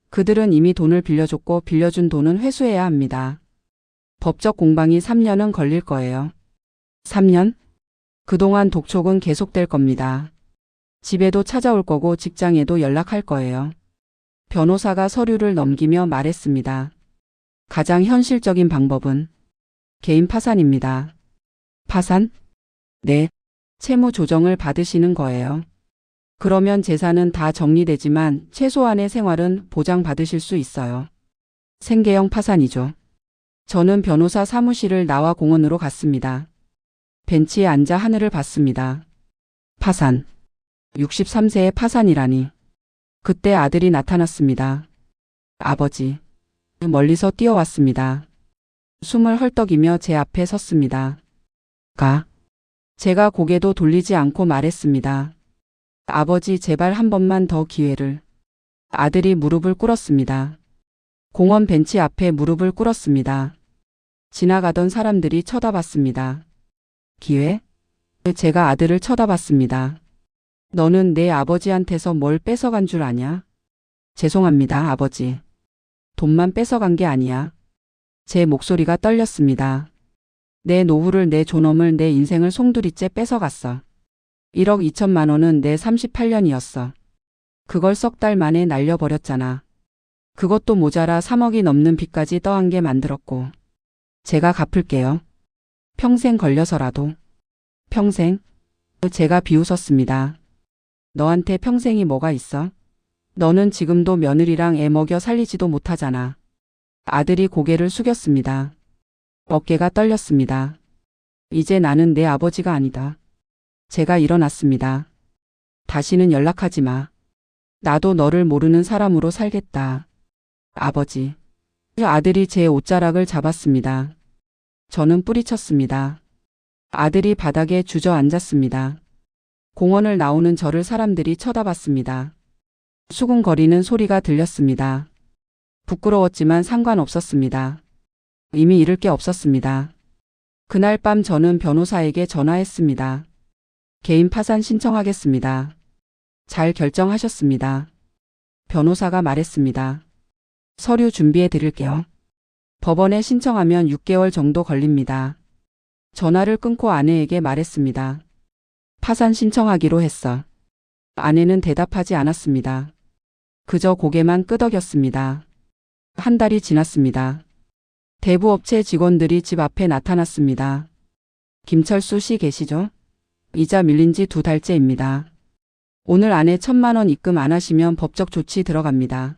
Speaker 1: 그들은 이미 돈을 빌려줬고 빌려준 돈은 회수해야 합니다. 법적 공방이 3년은 걸릴 거예요. 3년? 그동안 독촉은 계속될 겁니다. 집에도 찾아올 거고 직장에도 연락할 거예요. 변호사가 서류를 넘기며 말했습니다. 가장 현실적인 방법은 개인 파산입니다. 파산? 네. 채무 조정을 받으시는 거예요. 그러면 재산은 다 정리되지만 최소한의 생활은 보장받으실 수 있어요. 생계형 파산이죠. 저는 변호사 사무실을 나와 공원으로 갔습니다. 벤치에 앉아 하늘을 봤습니다. 파산. 63세의 파산이라니. 그때 아들이 나타났습니다. 아버지. 멀리서 뛰어왔습니다. 숨을 헐떡이며 제 앞에 섰습니다. 가. 제가 고개도 돌리지 않고 말했습니다. 아버지 제발 한 번만 더 기회를. 아들이 무릎을 꿇었습니다. 공원 벤치 앞에 무릎을 꿇었습니다. 지나가던 사람들이 쳐다봤습니다. 기회? 제가 아들을 쳐다봤습니다. 너는 내 아버지한테서 뭘 뺏어간 줄 아냐? 죄송합니다, 아버지. 돈만 뺏어간 게 아니야. 제 목소리가 떨렸습니다. 내 노후를, 내 존엄을, 내 인생을 송두리째 뺏어갔어. 1억 2천만 원은 내 38년이었어. 그걸 석 달 만에 날려버렸잖아. 그것도 모자라 3억이 넘는 빚까지 떠안게 만들었고. 제가 갚을게요. 평생 걸려서라도. 평생? 제가 비웃었습니다. 너한테 평생이 뭐가 있어? 너는 지금도 며느리랑 애 먹여 살리지도 못하잖아. 아들이 고개를 숙였습니다. 어깨가 떨렸습니다. 이제 나는 내 아버지가 아니다. 제가 일어났습니다. 다시는 연락하지 마. 나도 너를 모르는 사람으로 살겠다. 아버지. 아들이 제 옷자락을 잡았습니다. 저는 뿌리쳤습니다. 아들이 바닥에 주저앉았습니다. 공원을 나오는 저를 사람들이 쳐다봤습니다. 수군거리는 소리가 들렸습니다. 부끄러웠지만 상관없었습니다. 이미 잃을 게 없었습니다. 그날 밤 저는 변호사에게 전화했습니다. 개인 파산 신청하겠습니다. 잘 결정하셨습니다. 변호사가 말했습니다. 서류 준비해 드릴게요. 법원에 신청하면 6개월 정도 걸립니다. 전화를 끊고 아내에게 말했습니다. 파산 신청하기로 했어. 아내는 대답하지 않았습니다. 그저 고개만 끄덕였습니다. 한 달이 지났습니다. 대부업체 직원들이 집 앞에 나타났습니다. 김철수 씨 계시죠? 이자 밀린 지 2달째입니다. 오늘 안에 1,000만 원 입금 안 하시면 법적 조치 들어갑니다.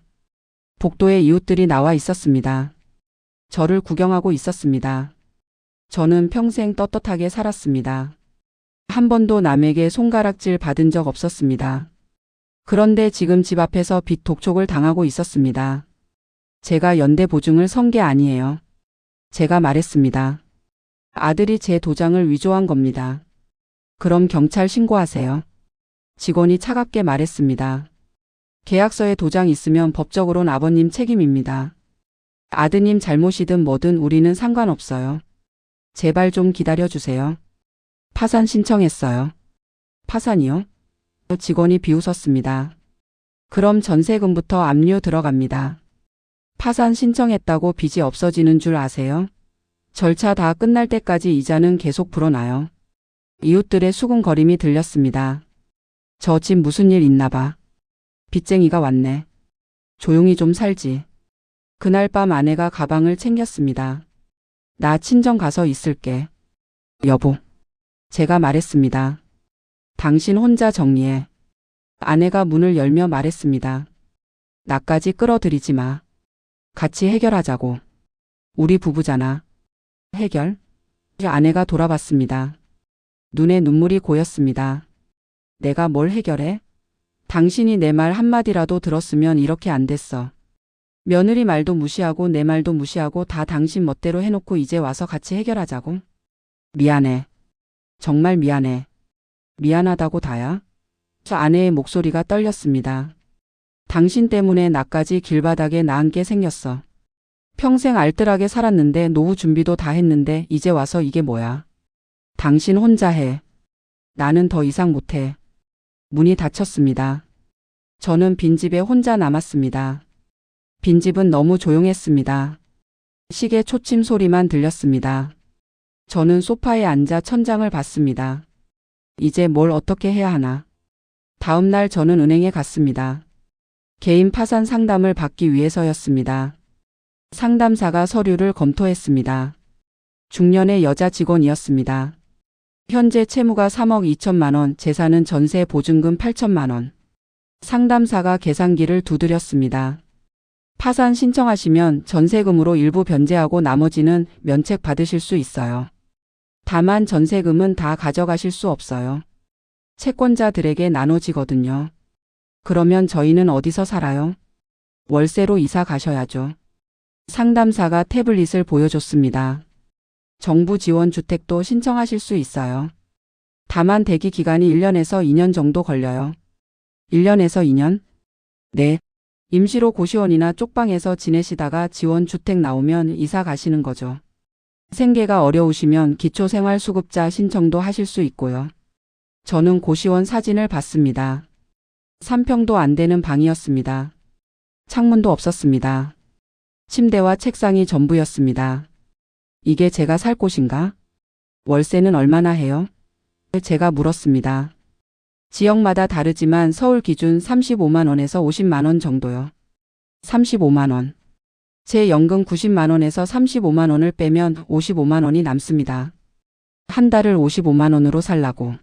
Speaker 1: 복도에 이웃들이 나와 있었습니다. 저를 구경하고 있었습니다. 저는 평생 떳떳하게 살았습니다. 한 번도 남에게 손가락질 받은 적 없었습니다. 그런데 지금 집 앞에서 빚 독촉을 당하고 있었습니다. 제가 연대 보증을 선 게 아니에요. 제가 말했습니다. 아들이 제 도장을 위조한 겁니다. 그럼 경찰 신고하세요. 직원이 차갑게 말했습니다. 계약서에 도장 있으면 법적으론 아버님 책임입니다. 아드님 잘못이든 뭐든 우리는 상관없어요. 제발 좀 기다려주세요. 파산 신청했어요. 파산이요? 직원이 비웃었습니다. 그럼 전세금부터 압류 들어갑니다. 파산 신청했다고 빚이 없어지는 줄 아세요? 절차 다 끝날 때까지 이자는 계속 불어나요. 이웃들의 수군거림이 들렸습니다. 저 집 무슨 일 있나 봐. 빚쟁이가 왔네. 조용히 좀 살지. 그날 밤 아내가 가방을 챙겼습니다. 나 친정 가서 있을게. 여보. 제가 말했습니다. 당신 혼자 정리해. 아내가 문을 열며 말했습니다. 나까지 끌어들이지 마. 같이 해결하자고. 우리 부부잖아. 해결? 아내가 돌아봤습니다. 눈에 눈물이 고였습니다. 내가 뭘 해결해? 당신이 내 말 한마디라도 들었으면 이렇게 안 됐어. 며느리 말도 무시하고 내 말도 무시하고 다 당신 멋대로 해놓고 이제 와서 같이 해결하자고? 미안해. 정말 미안해. 미안하다고 다야? 아내의 목소리가 떨렸습니다. 당신 때문에 나까지 길바닥에 나앉게 생겼어. 평생 알뜰하게 살았는데 노후 준비도 다 했는데 이제 와서 이게 뭐야? 당신 혼자 해. 나는 더 이상 못해. 문이 닫혔습니다. 저는 빈집에 혼자 남았습니다. 빈집은 너무 조용했습니다. 시계 초침 소리만 들렸습니다. 저는 소파에 앉아 천장을 봤습니다. 이제 뭘 어떻게 해야 하나. 다음 날 저는 은행에 갔습니다. 개인 파산 상담을 받기 위해서였습니다. 상담사가 서류를 검토했습니다. 중년의 여자 직원이었습니다. 현재 채무가 3억 2천만 원, 재산은 전세 보증금 8천만 원. 상담사가 계산기를 두드렸습니다. 파산 신청하시면 전세금으로 일부 변제하고 나머지는 면책 받으실 수 있어요. 다만 전세금은 다 가져가실 수 없어요. 채권자들에게 나눠지거든요. 그러면 저희는 어디서 살아요? 월세로 이사 가셔야죠. 상담사가 태블릿을 보여줬습니다. 정부 지원 주택도 신청하실 수 있어요. 다만 대기 기간이 1년에서 2년 정도 걸려요. 1년에서 2년? 네. 임시로 고시원이나 쪽방에서 지내시다가 지원 주택 나오면 이사 가시는 거죠. 생계가 어려우시면 기초생활수급자 신청도 하실 수 있고요. 저는 고시원 사진을 봤습니다. 3평도 안 되는 방이었습니다. 창문도 없었습니다. 침대와 책상이 전부였습니다. 이게 제가 살 곳인가? 월세는 얼마나 해요? 제가 물었습니다. 지역마다 다르지만 서울 기준 35만 원에서 50만 원 정도요. 35만 원. 제 연금 90만 원에서 35만 원을 빼면 55만 원이 남습니다. 한 달을 55만 원으로 살라고.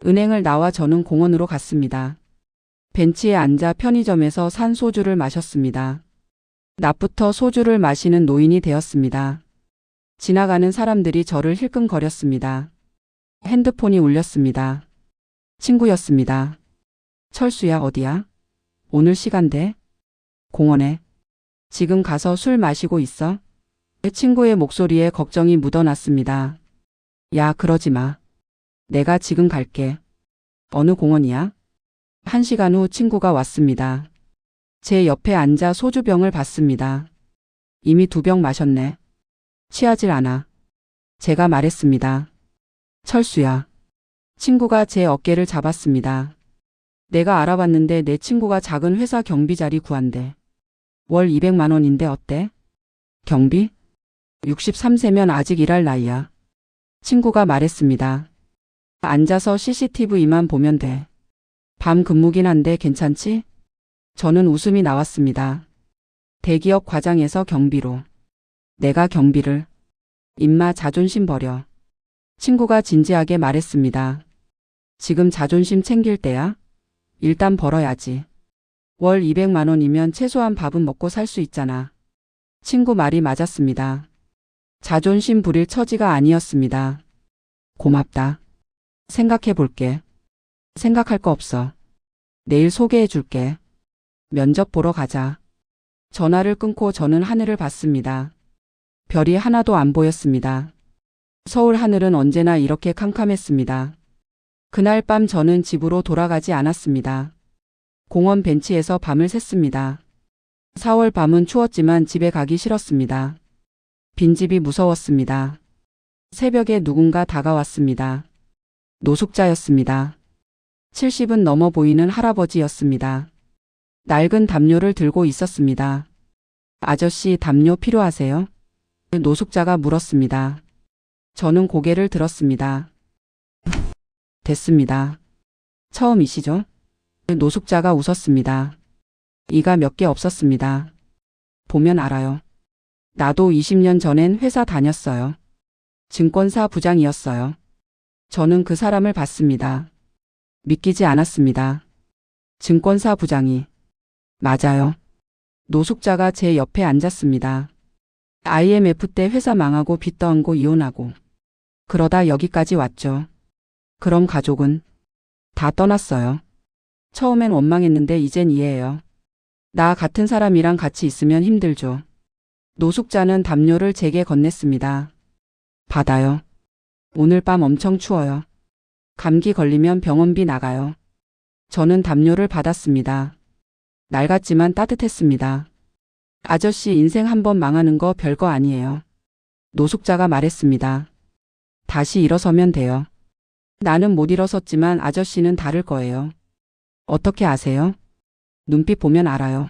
Speaker 1: 은행을 나와 저는 공원으로 갔습니다. 벤치에 앉아 편의점에서 산 소주를 마셨습니다. 낮부터 소주를 마시는 노인이 되었습니다. 지나가는 사람들이 저를 힐끔거렸습니다. 핸드폰이 울렸습니다. 친구였습니다. 철수야, 어디야? 오늘 시간대? 공원에. 지금 가서 술 마시고 있어? 친구의 목소리에 걱정이 묻어났습니다. 야, 그러지 마. 내가 지금 갈게. 어느 공원이야? 1시간 후 친구가 왔습니다. 제 옆에 앉아 소주병을 봤습니다. 이미 2병 마셨네. 취하질 않아. 제가 말했습니다. 철수야. 친구가 제 어깨를 잡았습니다. 내가 알아봤는데 내 친구가 작은 회사 경비 자리 구한대. 월 200만 원인데 어때? 경비? 63세면 아직 일할 나이야. 친구가 말했습니다. 앉아서 CCTV만 보면 돼. 밤 근무긴 한데 괜찮지? 저는 웃음이 나왔습니다. 대기업 과장에서 경비로. 내가 경비를. 임마, 자존심 버려. 친구가 진지하게 말했습니다. 지금 자존심 챙길 때야? 일단 벌어야지. 월 200만 원이면 최소한 밥은 먹고 살 수 있잖아. 친구 말이 맞았습니다. 자존심 부릴 처지가 아니었습니다. 고맙다. 생각해 볼게. 생각할 거 없어. 내일 소개해 줄게. 면접 보러 가자. 전화를 끊고 저는 하늘을 봤습니다. 별이 하나도 안 보였습니다. 서울 하늘은 언제나 이렇게 캄캄했습니다. 그날 밤 저는 집으로 돌아가지 않았습니다. 공원 벤치에서 밤을 샜습니다. 4월 밤은 추웠지만 집에 가기 싫었습니다. 빈집이 무서웠습니다. 새벽에 누군가 다가왔습니다. 노숙자였습니다. 70은 넘어 보이는 할아버지였습니다. 낡은 담요를 들고 있었습니다. 아저씨, 담요 필요하세요? 노숙자가 물었습니다. 저는 고개를 들었습니다. 됐습니다. 처음이시죠? 노숙자가 웃었습니다. 이가 몇 개 없었습니다. 보면 알아요. 나도 20년 전엔 회사 다녔어요. 증권사 부장이었어요. 저는 그 사람을 봤습니다. 믿기지 않았습니다. 증권사 부장이. 맞아요. 노숙자가 제 옆에 앉았습니다. IMF 때 회사 망하고 빚 떠안고 이혼하고. 그러다 여기까지 왔죠. 그럼 가족은? 다 떠났어요. 처음엔 원망했는데 이젠 이해해요. 나 같은 사람이랑 같이 있으면 힘들죠. 노숙자는 담요를 제게 건넸습니다. 받아요. 오늘 밤 엄청 추워요. 감기 걸리면 병원비 나가요. 저는 담요를 받았습니다. 낡았지만 따뜻했습니다. 아저씨, 인생 한번 망하는 거 별거 아니에요. 노숙자가 말했습니다. 다시 일어서면 돼요. 나는 못 일어섰지만 아저씨는 다를 거예요. 어떻게 아세요? 눈빛 보면 알아요.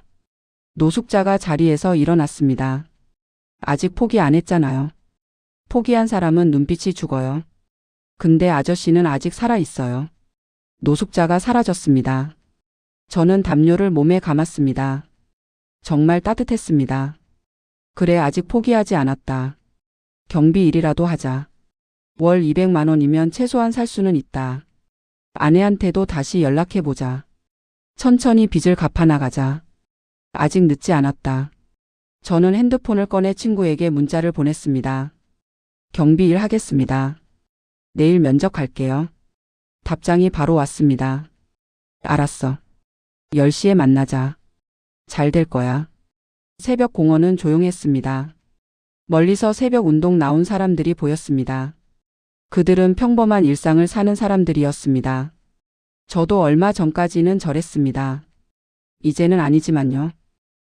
Speaker 1: 노숙자가 자리에서 일어났습니다. 아직 포기 안 했잖아요. 포기한 사람은 눈빛이 죽어요. 근데 아저씨는 아직 살아 있어요. 노숙자가 사라졌습니다. 저는 담요를 몸에 감았습니다. 정말 따뜻했습니다. 그래, 아직 포기하지 않았다. 경비 일이라도 하자. 월 200만 원이면 최소한 살 수는 있다. 아내한테도 다시 연락해보자. 천천히 빚을 갚아나가자. 아직 늦지 않았다. 저는 핸드폰을 꺼내 친구에게 문자를 보냈습니다. 경비 일 하겠습니다. 내일 면접 갈게요. 답장이 바로 왔습니다. 알았어. 10시에 만나자. 잘 될 거야. 새벽 공원은 조용했습니다. 멀리서 새벽 운동 나온 사람들이 보였습니다. 그들은 평범한 일상을 사는 사람들이었습니다. 저도 얼마 전까지는 저랬습니다. 이제는 아니지만요.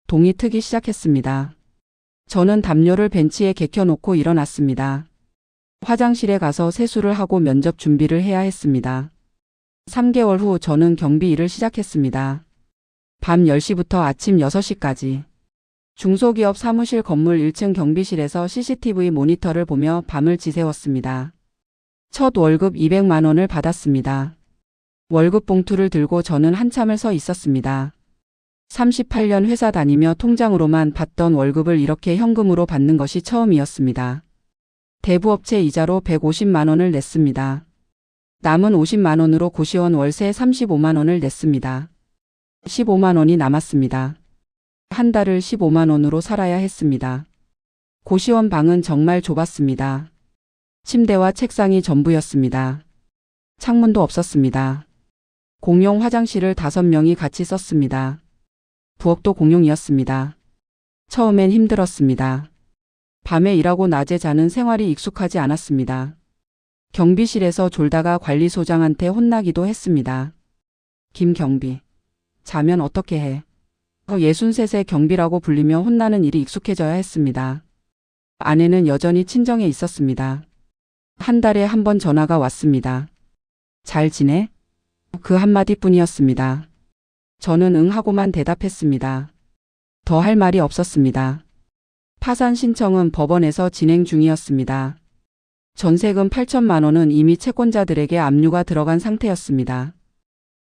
Speaker 1: 동이 트기 시작했습니다. 저는 담요를 벤치에 개켜놓고 일어났습니다. 화장실에 가서 세수를 하고 면접 준비를 해야 했습니다. 3개월 후 저는 경비 일을 시작했습니다. 밤 10시부터 아침 6시까지. 중소기업 사무실 건물 1층 경비실에서 CCTV 모니터를 보며 밤을 지새웠습니다. 첫 월급 200만 원을 받았습니다. 월급 봉투를 들고 저는 한참을 서 있었습니다. 38년 회사 다니며 통장으로만 받던 월급을 이렇게 현금으로 받는 것이 처음이었습니다. 대부업체 이자로 150만 원을 냈습니다. 남은 50만 원으로 고시원 월세 35만 원을 냈습니다. 15만 원이 남았습니다. 한 달을 15만 원으로 살아야 했습니다. 고시원 방은 정말 좁았습니다. 침대와 책상이 전부였습니다. 창문도 없었습니다. 공용 화장실을 5명이 같이 썼습니다. 부엌도 공용이었습니다. 처음엔 힘들었습니다. 밤에 일하고 낮에 자는 생활이 익숙하지 않았습니다. 경비실에서 졸다가 관리소장한테 혼나기도 했습니다. 김경비, 자면 어떻게 해? 63세 경비라고 불리며 혼나는 일이 익숙해져야 했습니다. 아내는 여전히 친정에 있었습니다. 한 달에 한 번 전화가 왔습니다. 잘 지내? 그 한마디뿐이었습니다. 저는 응 하고만 대답했습니다. 더 할 말이 없었습니다. 파산 신청은 법원에서 진행 중이었습니다. 전세금 8천만 원은 이미 채권자들에게 압류가 들어간 상태였습니다.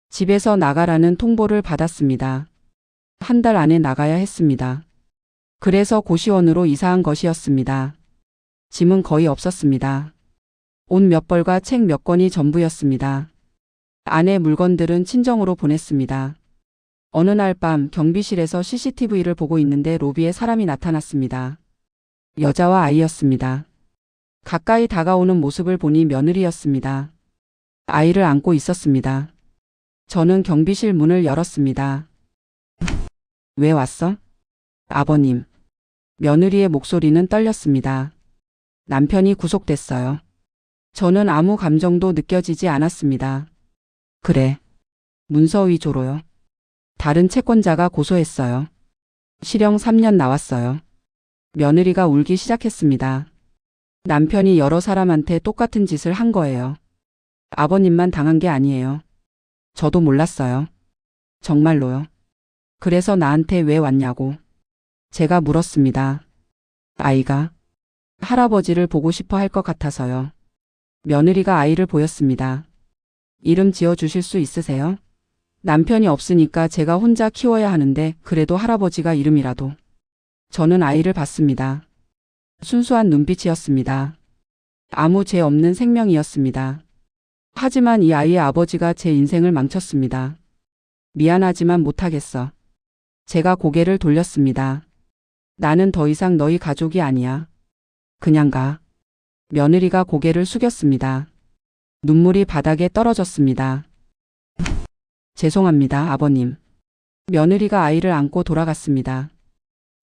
Speaker 1: 집에서 나가라는 통보를 받았습니다. 한 달 안에 나가야 했습니다. 그래서 고시원으로 이사한 것이었습니다. 짐은 거의 없었습니다. 옷 몇 벌과 책 몇 권이 전부였습니다. 아내 물건들은 친정으로 보냈습니다. 어느 날 밤 경비실에서 CCTV를 보고 있는데 로비에 사람이 나타났습니다. 여자와 아이였습니다. 가까이 다가오는 모습을 보니 며느리였습니다. 아이를 안고 있었습니다. 저는 경비실 문을 열었습니다. 왜 왔어? 아버님. 며느리의 목소리는 떨렸습니다. 남편이 구속됐어요. 저는 아무 감정도 느껴지지 않았습니다. 그래. 문서 위조로요. 다른 채권자가 고소했어요. 실형 3년 나왔어요. 며느리가 울기 시작했습니다. 남편이 여러 사람한테 똑같은 짓을 한 거예요. 아버님만 당한 게 아니에요. 저도 몰랐어요. 정말로요. 그래서 나한테 왜 왔냐고. 제가 물었습니다. 아이가 할아버지를 보고 싶어 할 것 같아서요. 며느리가 아이를 보였습니다. 이름 지어주실 수 있으세요? 남편이 없으니까 제가 혼자 키워야 하는데 그래도 할아버지가 이름이라도. 저는 아이를 봤습니다. 순수한 눈빛이었습니다. 아무 죄 없는 생명이었습니다. 하지만 이 아이의 아버지가 제 인생을 망쳤습니다. 미안하지만 못하겠어. 제가 고개를 돌렸습니다. 나는 더 이상 너희 가족이 아니야. 그냥 가. 며느리가 고개를 숙였습니다. 눈물이 바닥에 떨어졌습니다. 죄송합니다, 아버님. 며느리가 아이를 안고 돌아갔습니다.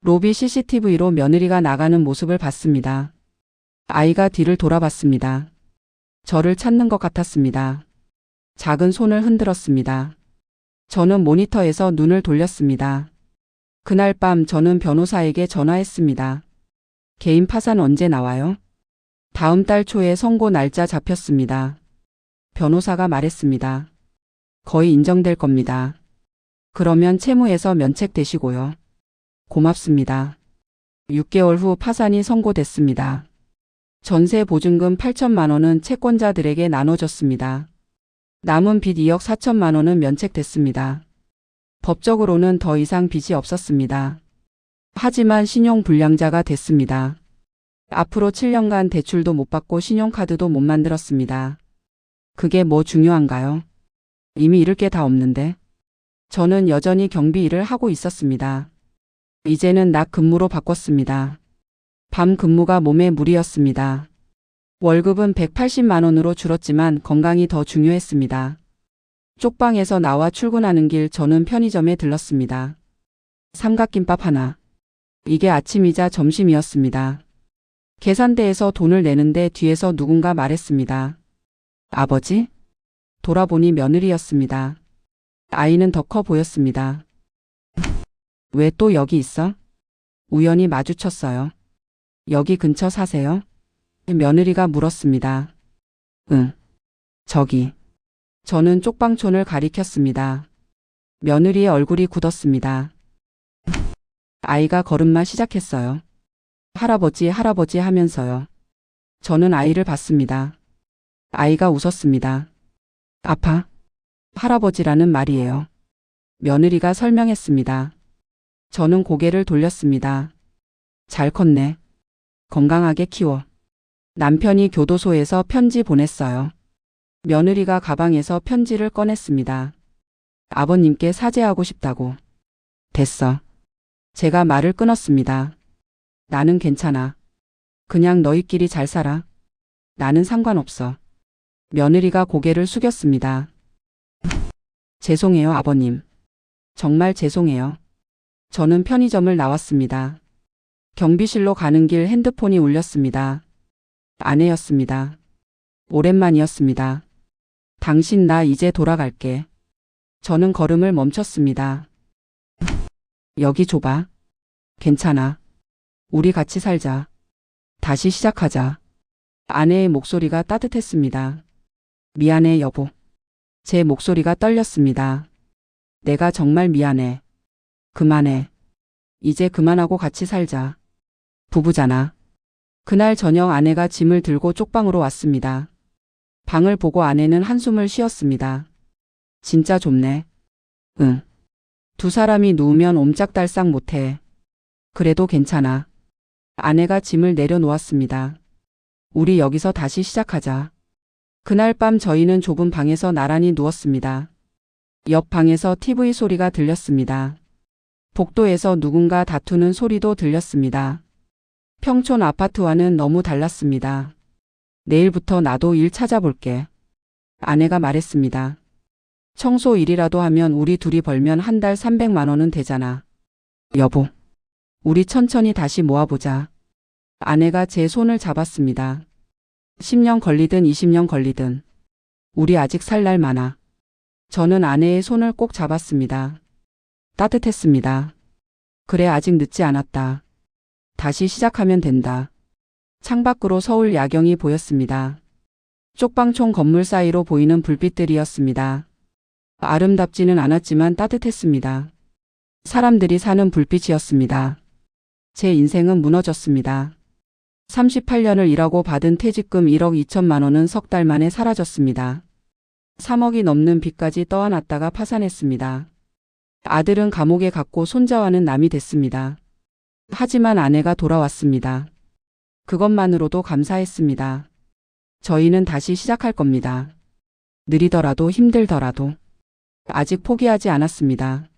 Speaker 1: 로비 CCTV로 며느리가 나가는 모습을 봤습니다. 아이가 뒤를 돌아봤습니다. 저를 찾는 것 같았습니다. 작은 손을 흔들었습니다. 저는 모니터에서 눈을 돌렸습니다. 그날 밤 저는 변호사에게 전화했습니다. 개인 파산 언제 나와요? 다음 달 초에 선고 날짜 잡혔습니다. 변호사가 말했습니다. 거의 인정될 겁니다. 그러면 채무에서 면책되시고요. 고맙습니다. 6개월 후 파산이 선고됐습니다. 전세 보증금 8천만 원은 채권자들에게 나눠졌습니다. 남은 빚 2억 4천만 원은 면책됐습니다. 법적으로는 더 이상 빚이 없었습니다. 하지만 신용불량자가 됐습니다. 앞으로 7년간 대출도 못 받고 신용카드도 못 만들었습니다. 그게 뭐 중요한가요? 이미 잃을 게 다 없는데. 저는 여전히 경비 일을 하고 있었습니다. 이제는 낮 근무로 바꿨습니다. 밤 근무가 몸에 무리였습니다. 월급은 180만 원으로 줄었지만 건강이 더 중요했습니다. 쪽방에서 나와 출근하는 길 저는 편의점에 들렀습니다. 삼각김밥 하나. 이게 아침이자 점심이었습니다. 계산대에서 돈을 내는데 뒤에서 누군가 말했습니다. 아버지? 돌아보니 며느리였습니다. 아이는 더 커 보였습니다. 왜 또 여기 있어? 우연히 마주쳤어요. 여기 근처 사세요? 며느리가 물었습니다. 응. 저기. 저는 쪽방촌을 가리켰습니다. 며느리의 얼굴이 굳었습니다. 아이가 걸음마 시작했어요. 할아버지, 할아버지 하면서요. 저는 아이를 봤습니다. 아이가 웃었습니다. 아파? 할아버지라는 말이에요. 며느리가 설명했습니다. 저는 고개를 돌렸습니다. 잘 컸네. 건강하게 키워. 남편이 교도소에서 편지 보냈어요. 며느리가 가방에서 편지를 꺼냈습니다. 아버님께 사죄하고 싶다고. 됐어. 제가 말을 끊었습니다. 나는 괜찮아. 그냥 너희끼리 잘 살아. 나는 상관없어. 며느리가 고개를 숙였습니다. 죄송해요, 아버님. 정말 죄송해요. 저는 편의점을 나왔습니다. 경비실로 가는 길 핸드폰이 울렸습니다. 아내였습니다. 오랜만이었습니다. 당신 나 이제 돌아갈게. 저는 걸음을 멈췄습니다. 여기 좁아. 괜찮아. 우리 같이 살자. 다시 시작하자. 아내의 목소리가 따뜻했습니다. 미안해, 여보. 제 목소리가 떨렸습니다. 내가 정말 미안해. 그만해. 이제 그만하고 같이 살자. 부부잖아. 그날 저녁 아내가 짐을 들고 쪽방으로 왔습니다. 방을 보고 아내는 한숨을 쉬었습니다. 진짜 좁네. 응. 두 사람이 누우면 옴짝달싹 못해. 그래도 괜찮아. 아내가 짐을 내려놓았습니다. 우리 여기서 다시 시작하자. 그날 밤 저희는 좁은 방에서 나란히 누웠습니다. 옆 방에서 TV 소리가 들렸습니다. 복도에서 누군가 다투는 소리도 들렸습니다. 평촌 아파트와는 너무 달랐습니다. 내일부터 나도 일 찾아볼게. 아내가 말했습니다. 청소 일이라도 하면 우리 둘이 벌면 한 달 300만 원은 되잖아. 여보, 우리 천천히 다시 모아보자. 아내가 제 손을 잡았습니다. 10년 걸리든 20년 걸리든 우리 아직 살 날 많아. 저는 아내의 손을 꼭 잡았습니다. 따뜻했습니다. 그래, 아직 늦지 않았다. 다시 시작하면 된다. 창밖으로 서울 야경이 보였습니다. 쪽방촌 건물 사이로 보이는 불빛들이었습니다. 아름답지는 않았지만 따뜻했습니다. 사람들이 사는 불빛이었습니다. 제 인생은 무너졌습니다. 38년을 일하고 받은 퇴직금 1억 2천만 원은 석 달 만에 사라졌습니다. 3억이 넘는 빚까지 떠안았다가 파산했습니다. 아들은 감옥에 갔고 손자와는 남이 됐습니다. 하지만 아내가 돌아왔습니다. 그것만으로도 감사했습니다. 저희는 다시 시작할 겁니다. 느리더라도 힘들더라도. 아직 포기하지 않았습니다.